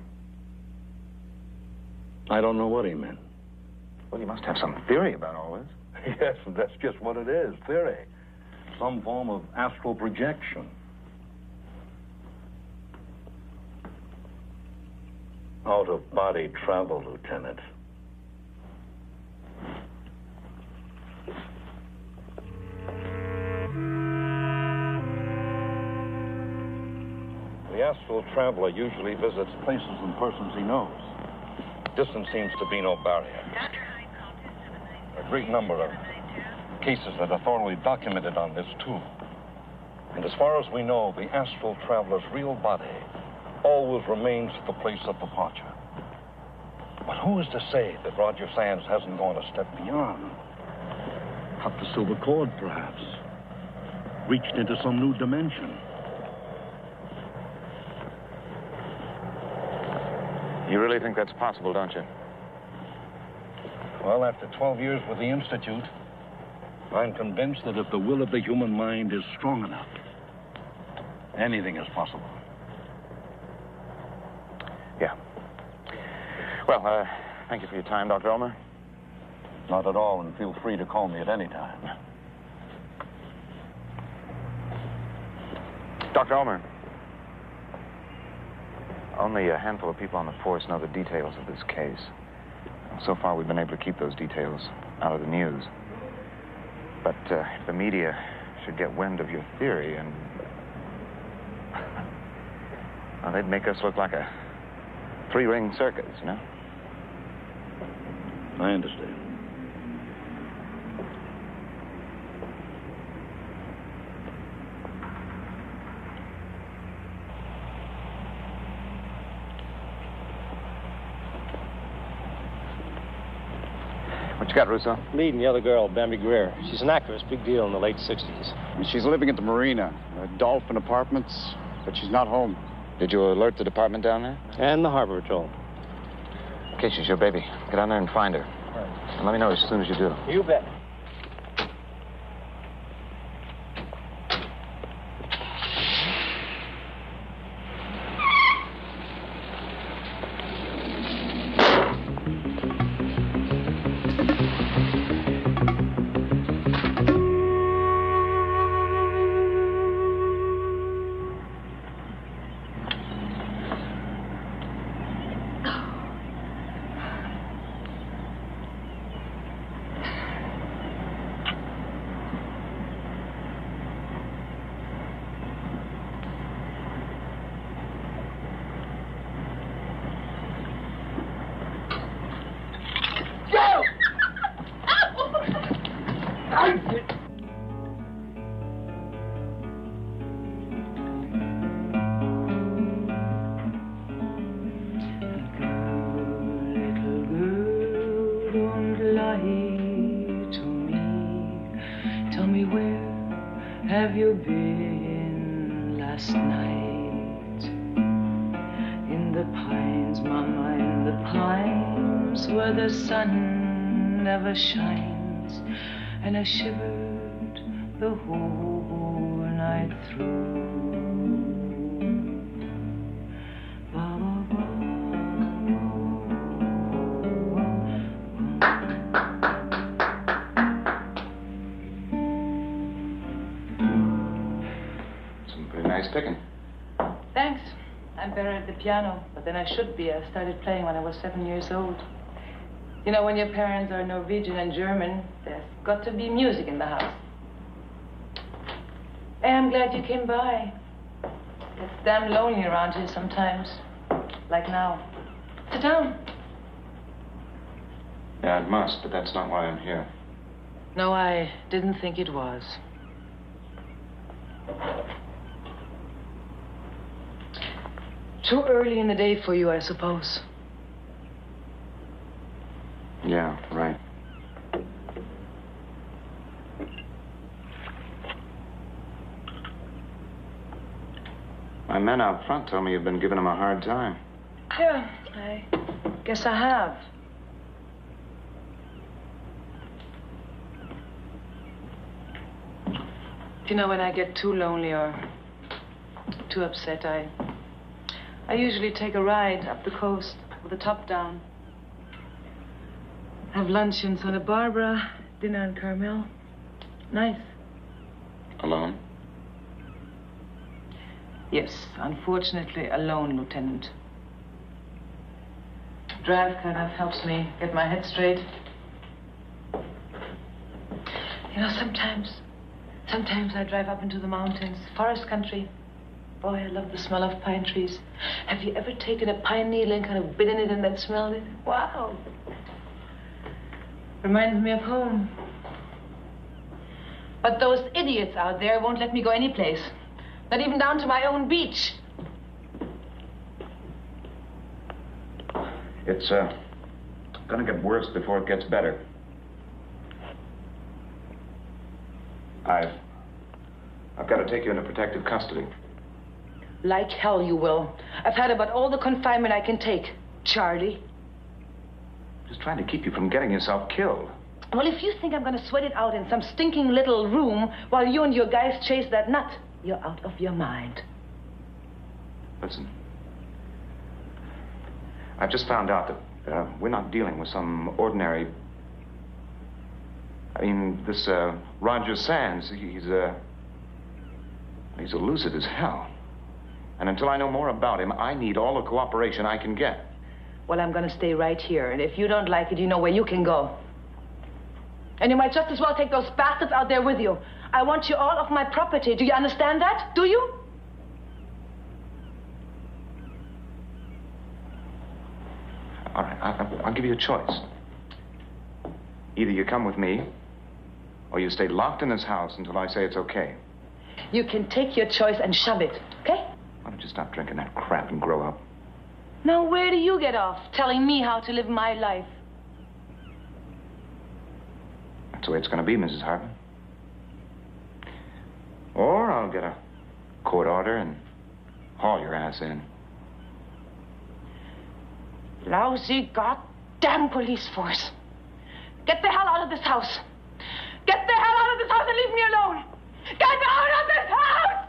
[SPEAKER 21] I don't know what he meant.
[SPEAKER 6] Well, you must have some theory about all this.
[SPEAKER 21] Yes, that's just what it is, theory. Some form of astral projection. Out-of-body travel, Lieutenant. The astral traveler usually visits places and persons he knows. Distance seems to be no barrier. A great number of cases that are thoroughly documented on this, too. And as far as we know, the astral traveler's real body always remains at the place of departure. But who is to say that Roger Sands hasn't gone a step beyond? Cut the silver cord, perhaps. Reached into some new dimension.
[SPEAKER 6] You really think that's possible, don't you?
[SPEAKER 21] Well, after 12 years with the Institute, I'm convinced that if the will of the human mind is strong enough, anything is possible.
[SPEAKER 6] Yeah. Well, thank you for your time, Dr. Ulmer.
[SPEAKER 21] Not at all, and feel free to call me at any time.
[SPEAKER 6] Dr. Ulmer, only a handful of people on the force know the details of this case. So far, we've been able to keep those details out of the news. But if the media should get wind of your theory, and well, they'd make us look like a three-ring circus, you know?
[SPEAKER 21] I understand.
[SPEAKER 6] What you got, Russo?
[SPEAKER 20] Leading the other girl, Bambi Greer. She's an actress, big deal in the late 60s.
[SPEAKER 22] She's living at the marina, Dolphin Apartments, but she's not home.
[SPEAKER 6] Did you alert the department down there?
[SPEAKER 20] And the Harbor Patrol.
[SPEAKER 6] Okay, she's your baby. Get down there and find her. Right. And let me know as soon as you do.
[SPEAKER 20] You bet.
[SPEAKER 9] have you been last night? In the pines, Mama, in the pines, where the sun never shines, and I shivered the whole night through.
[SPEAKER 6] Picking.
[SPEAKER 9] Thanks. I'm better at the piano, but then I should be. I started playing when I was 7 years old. You know, when your parents are Norwegian and German, there's got to be music in the house. Hey, I'm glad you came by. It's damn lonely around here sometimes, like now. Sit down.
[SPEAKER 6] Yeah, it must, but that's not why I'm here.
[SPEAKER 9] No, I didn't think it was. Too early in the day for you, I suppose.
[SPEAKER 6] Yeah, right. My men out front told me you've been giving them a hard time.
[SPEAKER 9] Yeah, I guess I have. You know, when I get too lonely or too upset, I usually take a ride up the coast with the top down. Have lunch in Santa Barbara, dinner in Carmel. Nice.
[SPEAKER 6] Alone?
[SPEAKER 9] Yes, unfortunately alone, Lieutenant. Drive kind of helps me get my head straight. You know, sometimes I drive up into the mountains, forest country. Boy, I love the smell of pine trees. Have you ever taken a pine needle and kind of bitten it and then smelled it? Wow. Reminds me of home. But those idiots out there won't let me go any place. Not even down to my own beach.
[SPEAKER 6] It's, gonna get worse before it gets better. I've got to take you into protective custody.
[SPEAKER 9] Like hell you will. I've had about all the confinement I can take, Charlie.
[SPEAKER 6] Just trying to keep you from getting yourself killed.
[SPEAKER 9] Well, if you think I'm going to sweat it out in some stinking little room while you and your guys chase that nut, you're out of your mind.
[SPEAKER 6] Listen. I've just found out that we're not dealing with some ordinary... I mean, this, Roger Sands, he's elusive as hell. And until I know more about him, I need all the cooperation I can get.
[SPEAKER 9] Well, I'm going to stay right here. And if you don't like it, you know where you can go. And you might just as well take those bastards out there with you. I want you all off my property. Do you understand that? Do you?
[SPEAKER 6] All right, I'll give you a choice. Either you come with me, or you stay locked in this house until I say it's okay.
[SPEAKER 9] You can take your choice and shove it, okay?
[SPEAKER 6] Why don't you stop drinking that crap and grow up?
[SPEAKER 9] Now, where do you get off telling me how to live my life?
[SPEAKER 6] That's the way it's going to be, Mrs. Hartman. Or I'll get a court order and haul your ass in.
[SPEAKER 9] Lousy goddamn police force. Get the hell out of this house. Get the hell out of this house and leave me alone. Get out of this house!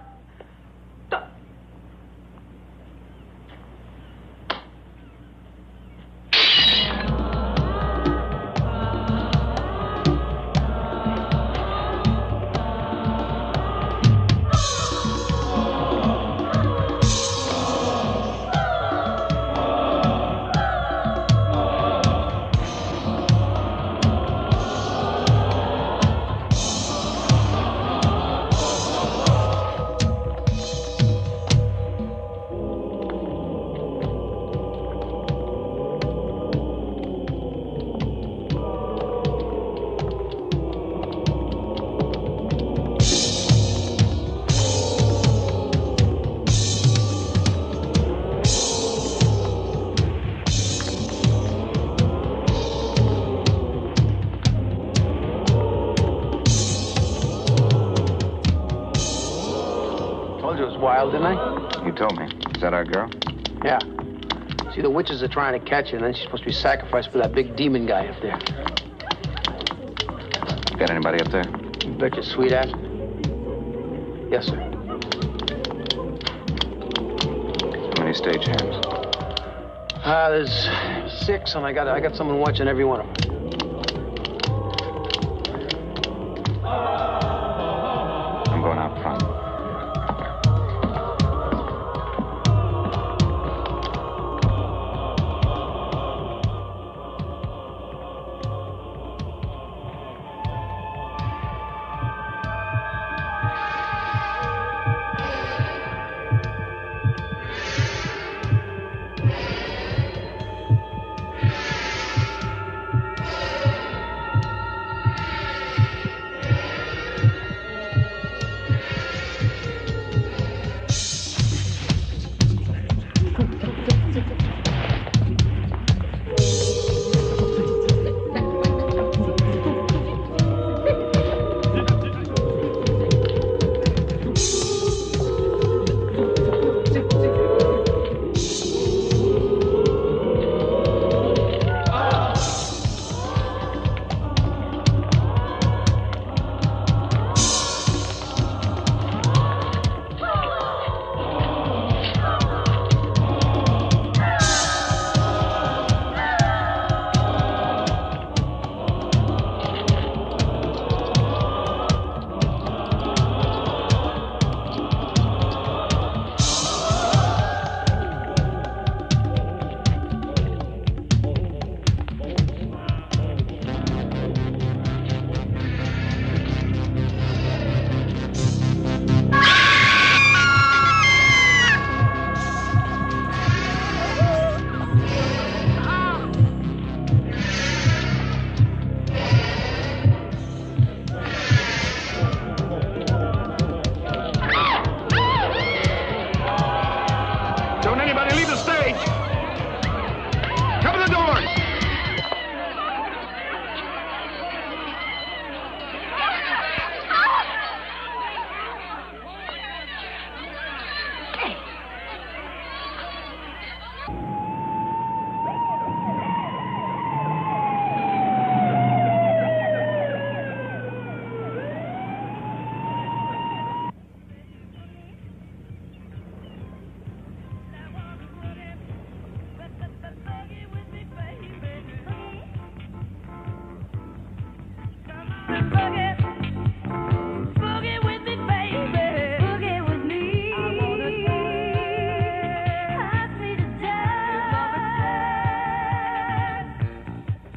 [SPEAKER 20] wild, didn't I?
[SPEAKER 6] You told me. Is that our girl?
[SPEAKER 20] Yeah. See, the witches are trying to catch her, and then she's supposed to be sacrificed for that big demon guy up there.
[SPEAKER 6] Got anybody up there?
[SPEAKER 20] You bet your sweet ass. Yes, sir.
[SPEAKER 6] How many stagehands?
[SPEAKER 20] There's 6, and I got someone watching every one of them.
[SPEAKER 6] I'm going out front.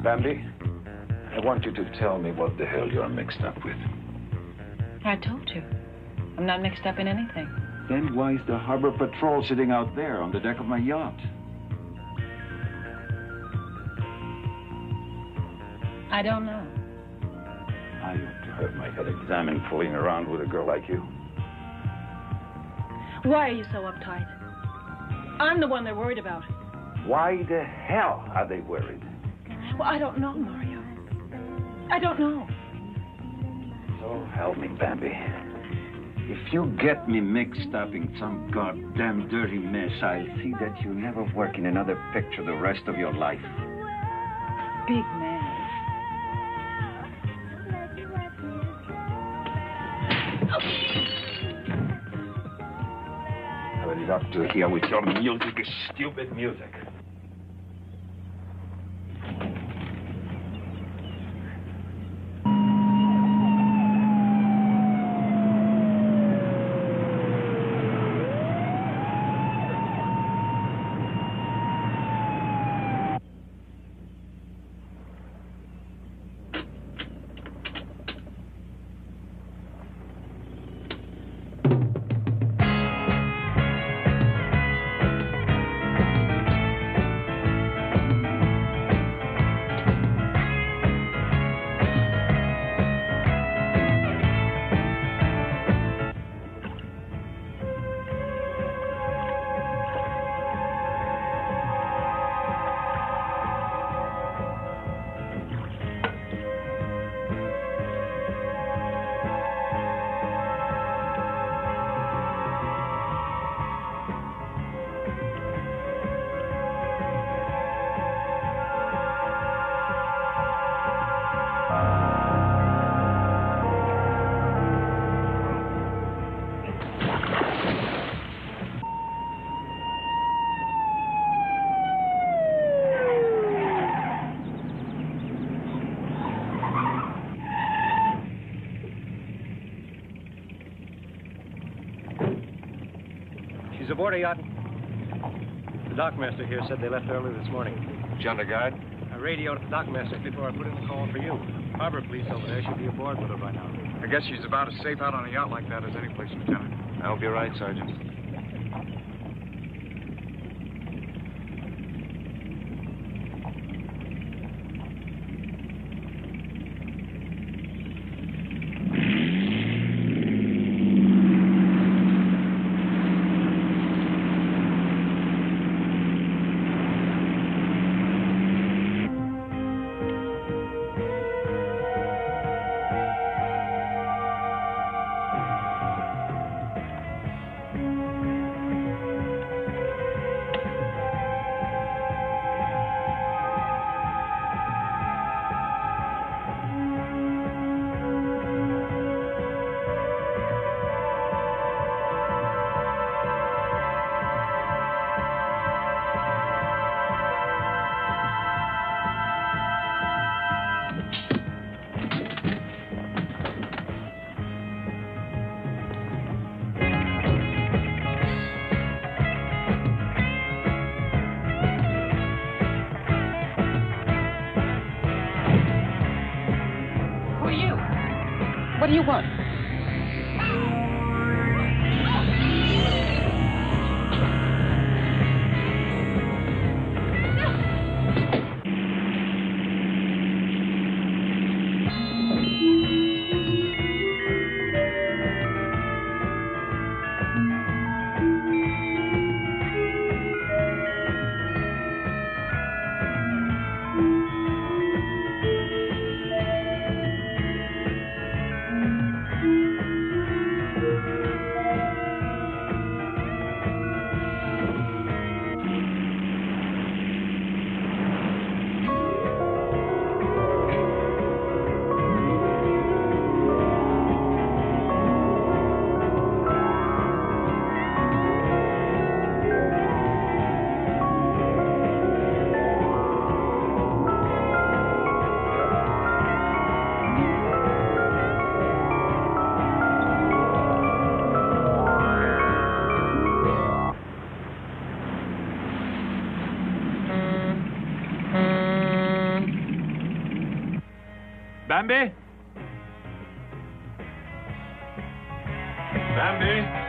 [SPEAKER 5] Bambi, I want you to tell me what the hell you're mixed up with.
[SPEAKER 9] I told you. I'm not mixed up in anything.
[SPEAKER 5] Then why is the harbor patrol sitting out there on the deck of my yacht?
[SPEAKER 9] I don't know.
[SPEAKER 5] I ought to have my head examined fooling around with a girl like you.
[SPEAKER 9] Why are you so uptight? I'm the one they're worried about.
[SPEAKER 5] Why the hell are they worried?
[SPEAKER 9] Well, I don't know, Mario. I don't know.
[SPEAKER 5] So help me, Bambi. If you get me mixed up in some goddamn dirty mess, I'll see that you never work in another picture the rest of your life.
[SPEAKER 9] Big man.
[SPEAKER 5] I've got to hear with your music, stupid music.
[SPEAKER 11] He's aboard a yacht. The dockmaster here said they left early this morning.
[SPEAKER 3] John the guide?
[SPEAKER 11] I radioed the dockmaster before I put in the call for you. Harbor police over there should be aboard with her by now.
[SPEAKER 3] I guess she's about as safe out on a yacht like that as any place, Lieutenant. I hope you're right, Sergeant.
[SPEAKER 14] What do you want?
[SPEAKER 17] Bambi? Bambi?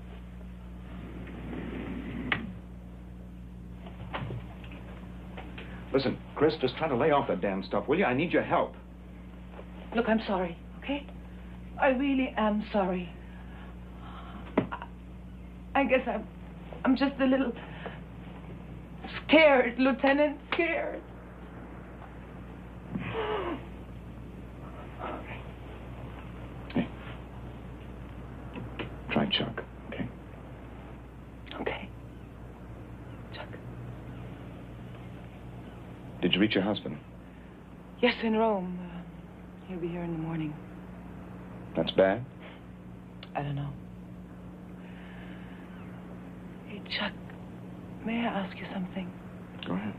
[SPEAKER 3] Listen, Chris, just try to lay off that damn stuff, will you? I need your help.
[SPEAKER 9] Look, I'm sorry, okay? I really am sorry. I guess I'm just a little scared, Lieutenant, scared.
[SPEAKER 3] Hey. Try Chuck, okay?
[SPEAKER 9] Okay. Chuck.
[SPEAKER 3] Did you reach your husband?
[SPEAKER 9] Yes, in Rome. He'll be here in the morning.
[SPEAKER 3] That's bad?
[SPEAKER 9] I don't know. Hey, Chuck, may I ask you something?
[SPEAKER 3] Go ahead.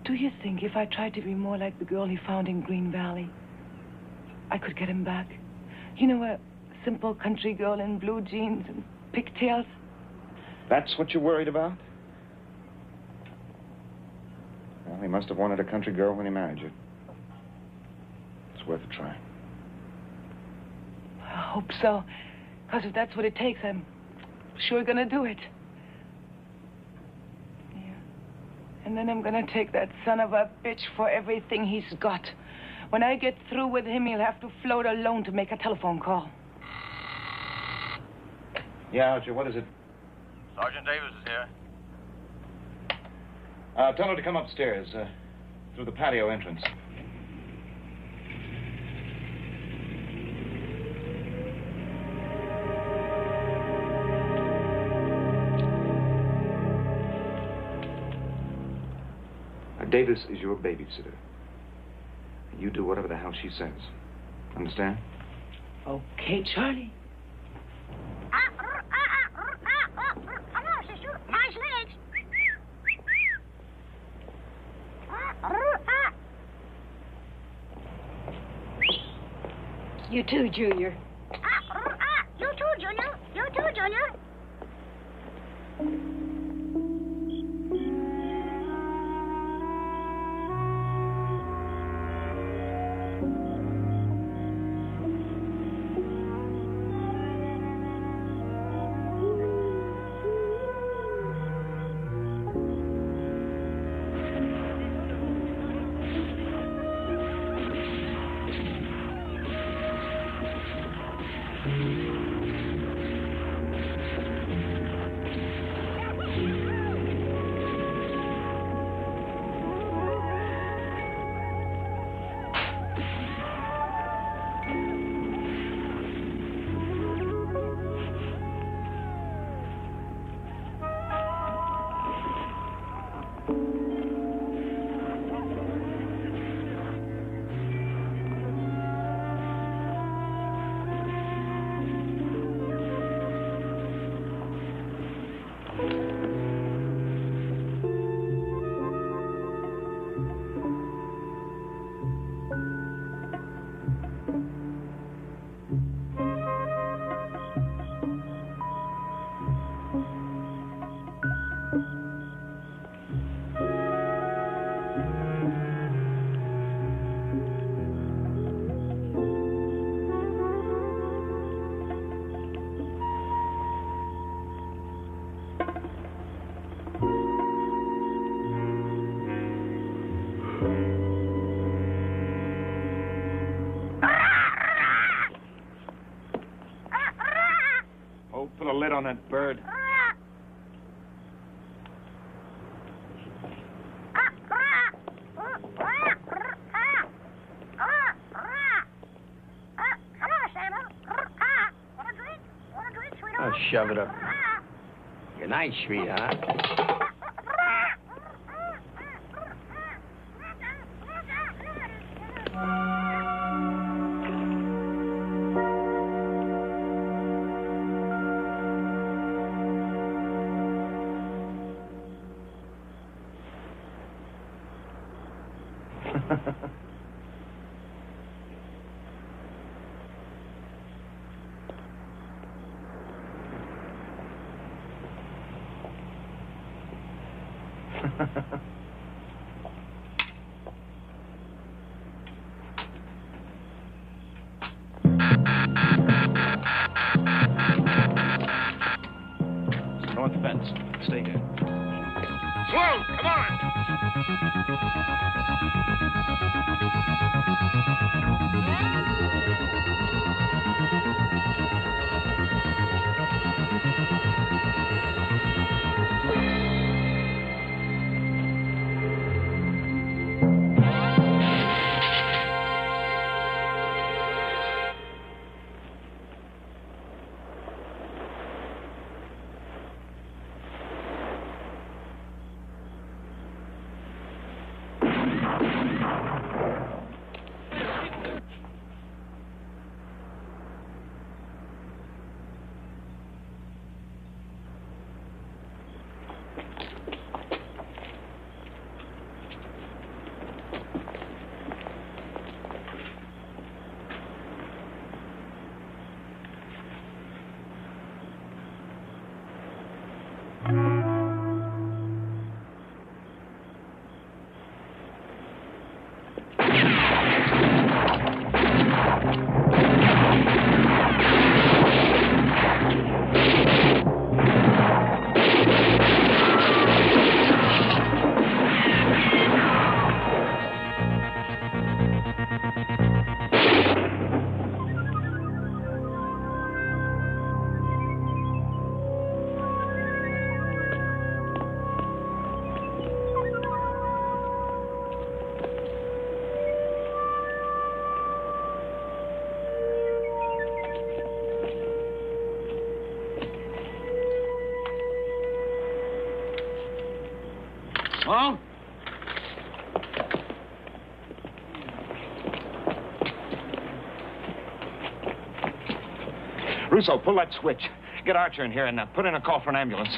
[SPEAKER 9] Do you think if I tried to be more like the girl he found in Green Valley, I could get him back? You know, a simple country girl in blue jeans and pigtails?
[SPEAKER 3] That's what you're worried about? Well, he must have wanted a country girl when he married you. It's worth a try.
[SPEAKER 9] I hope so. Because if that's what it takes, I'm sure gonna do it. Yeah. And then I'm gonna take that son of a bitch for everything he's got. When I get through with him, he'll have to float alone to make a telephone call.
[SPEAKER 3] Yeah, Archer, what is it?
[SPEAKER 15] Sergeant Davis is here.
[SPEAKER 3] Tell her to come upstairs, through the patio entrance. Davis is your babysitter. You do whatever the hell she says. Understand?
[SPEAKER 9] Okay, Charlie.
[SPEAKER 18] Hello, sister. Nice legs.
[SPEAKER 4] You too, Junior.
[SPEAKER 18] You too, Junior. You too, Junior.
[SPEAKER 3] Put a lid on that bird.
[SPEAKER 20] Oh, shove it up. Good night, sweetheart.
[SPEAKER 3] North fence. Stay here.
[SPEAKER 15] Slow, come on.
[SPEAKER 3] Well? Russo, pull that switch. Get Archer in here and put in a call for an ambulance.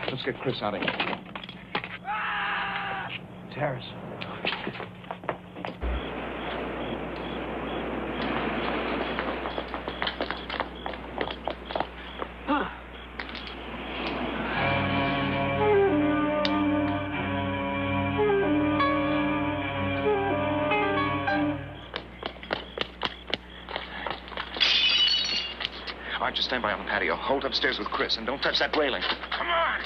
[SPEAKER 3] Let's get Chris out of here.
[SPEAKER 20] Terrace.
[SPEAKER 6] Archer, stand by on the patio. Hold upstairs with Chris, and don't touch that railing.
[SPEAKER 15] Come on.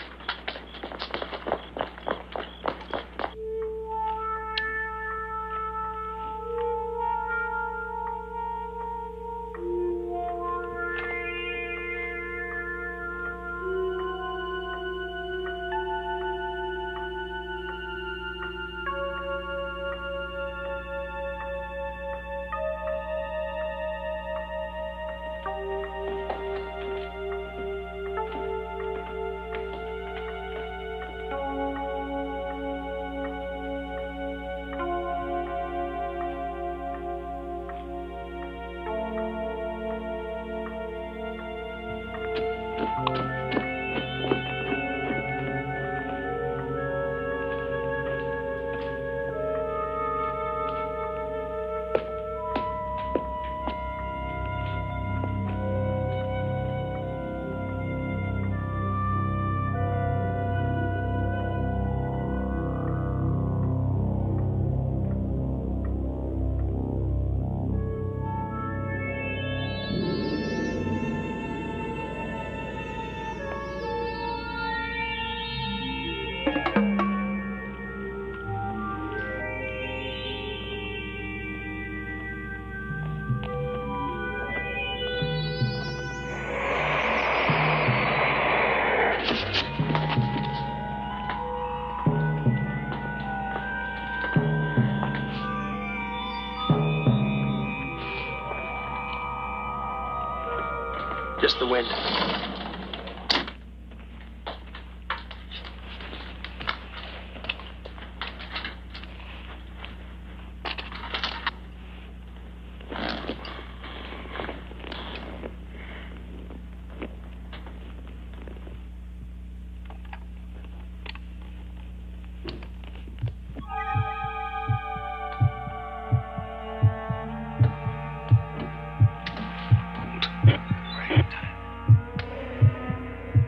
[SPEAKER 20] Just the wind.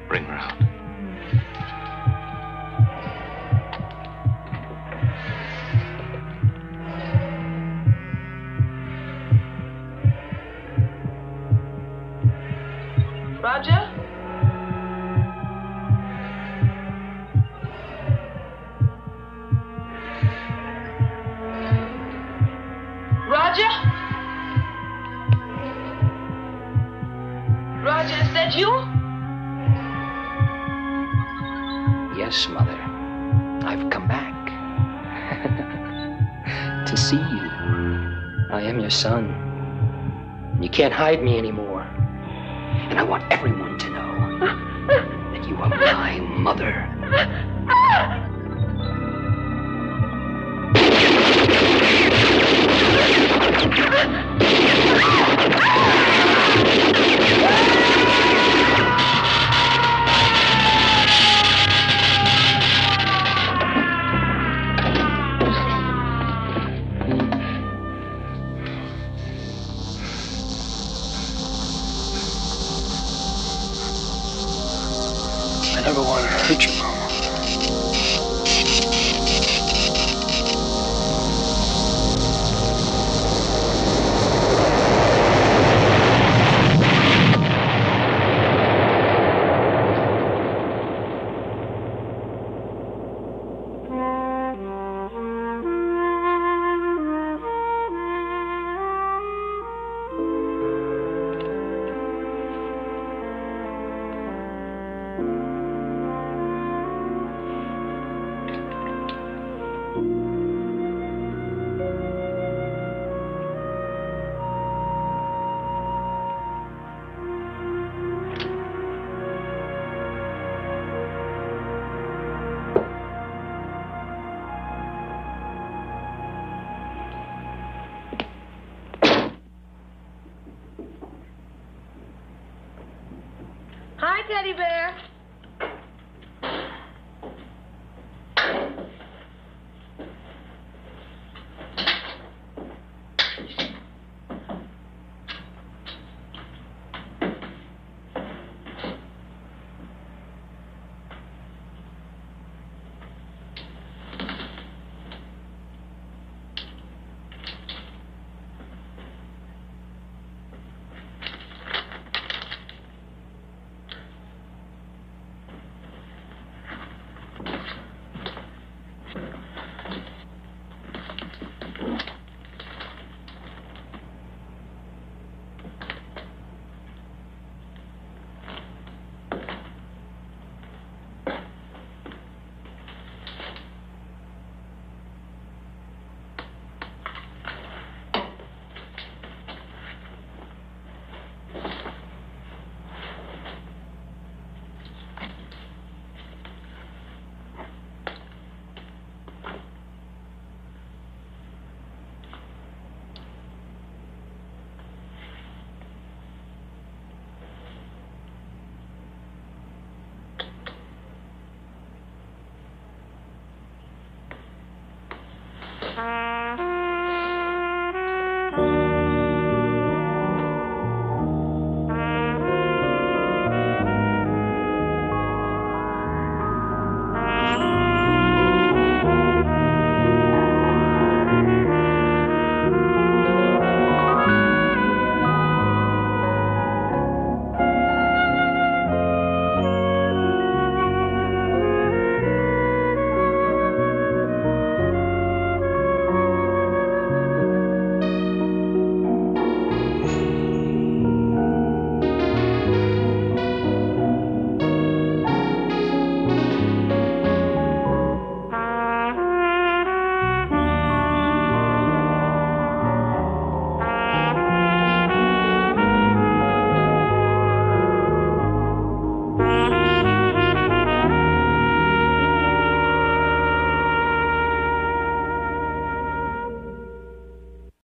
[SPEAKER 6] Bring her out.
[SPEAKER 9] Roger? Roger? Roger, is that you?
[SPEAKER 7] Yes, Mother. I've come back. To see you. I am your son. You can't hide me anymore. And I want everyone to know that you are my mother. I never wanted to hurt you, Mama.
[SPEAKER 9] Hi, Teddy Bear.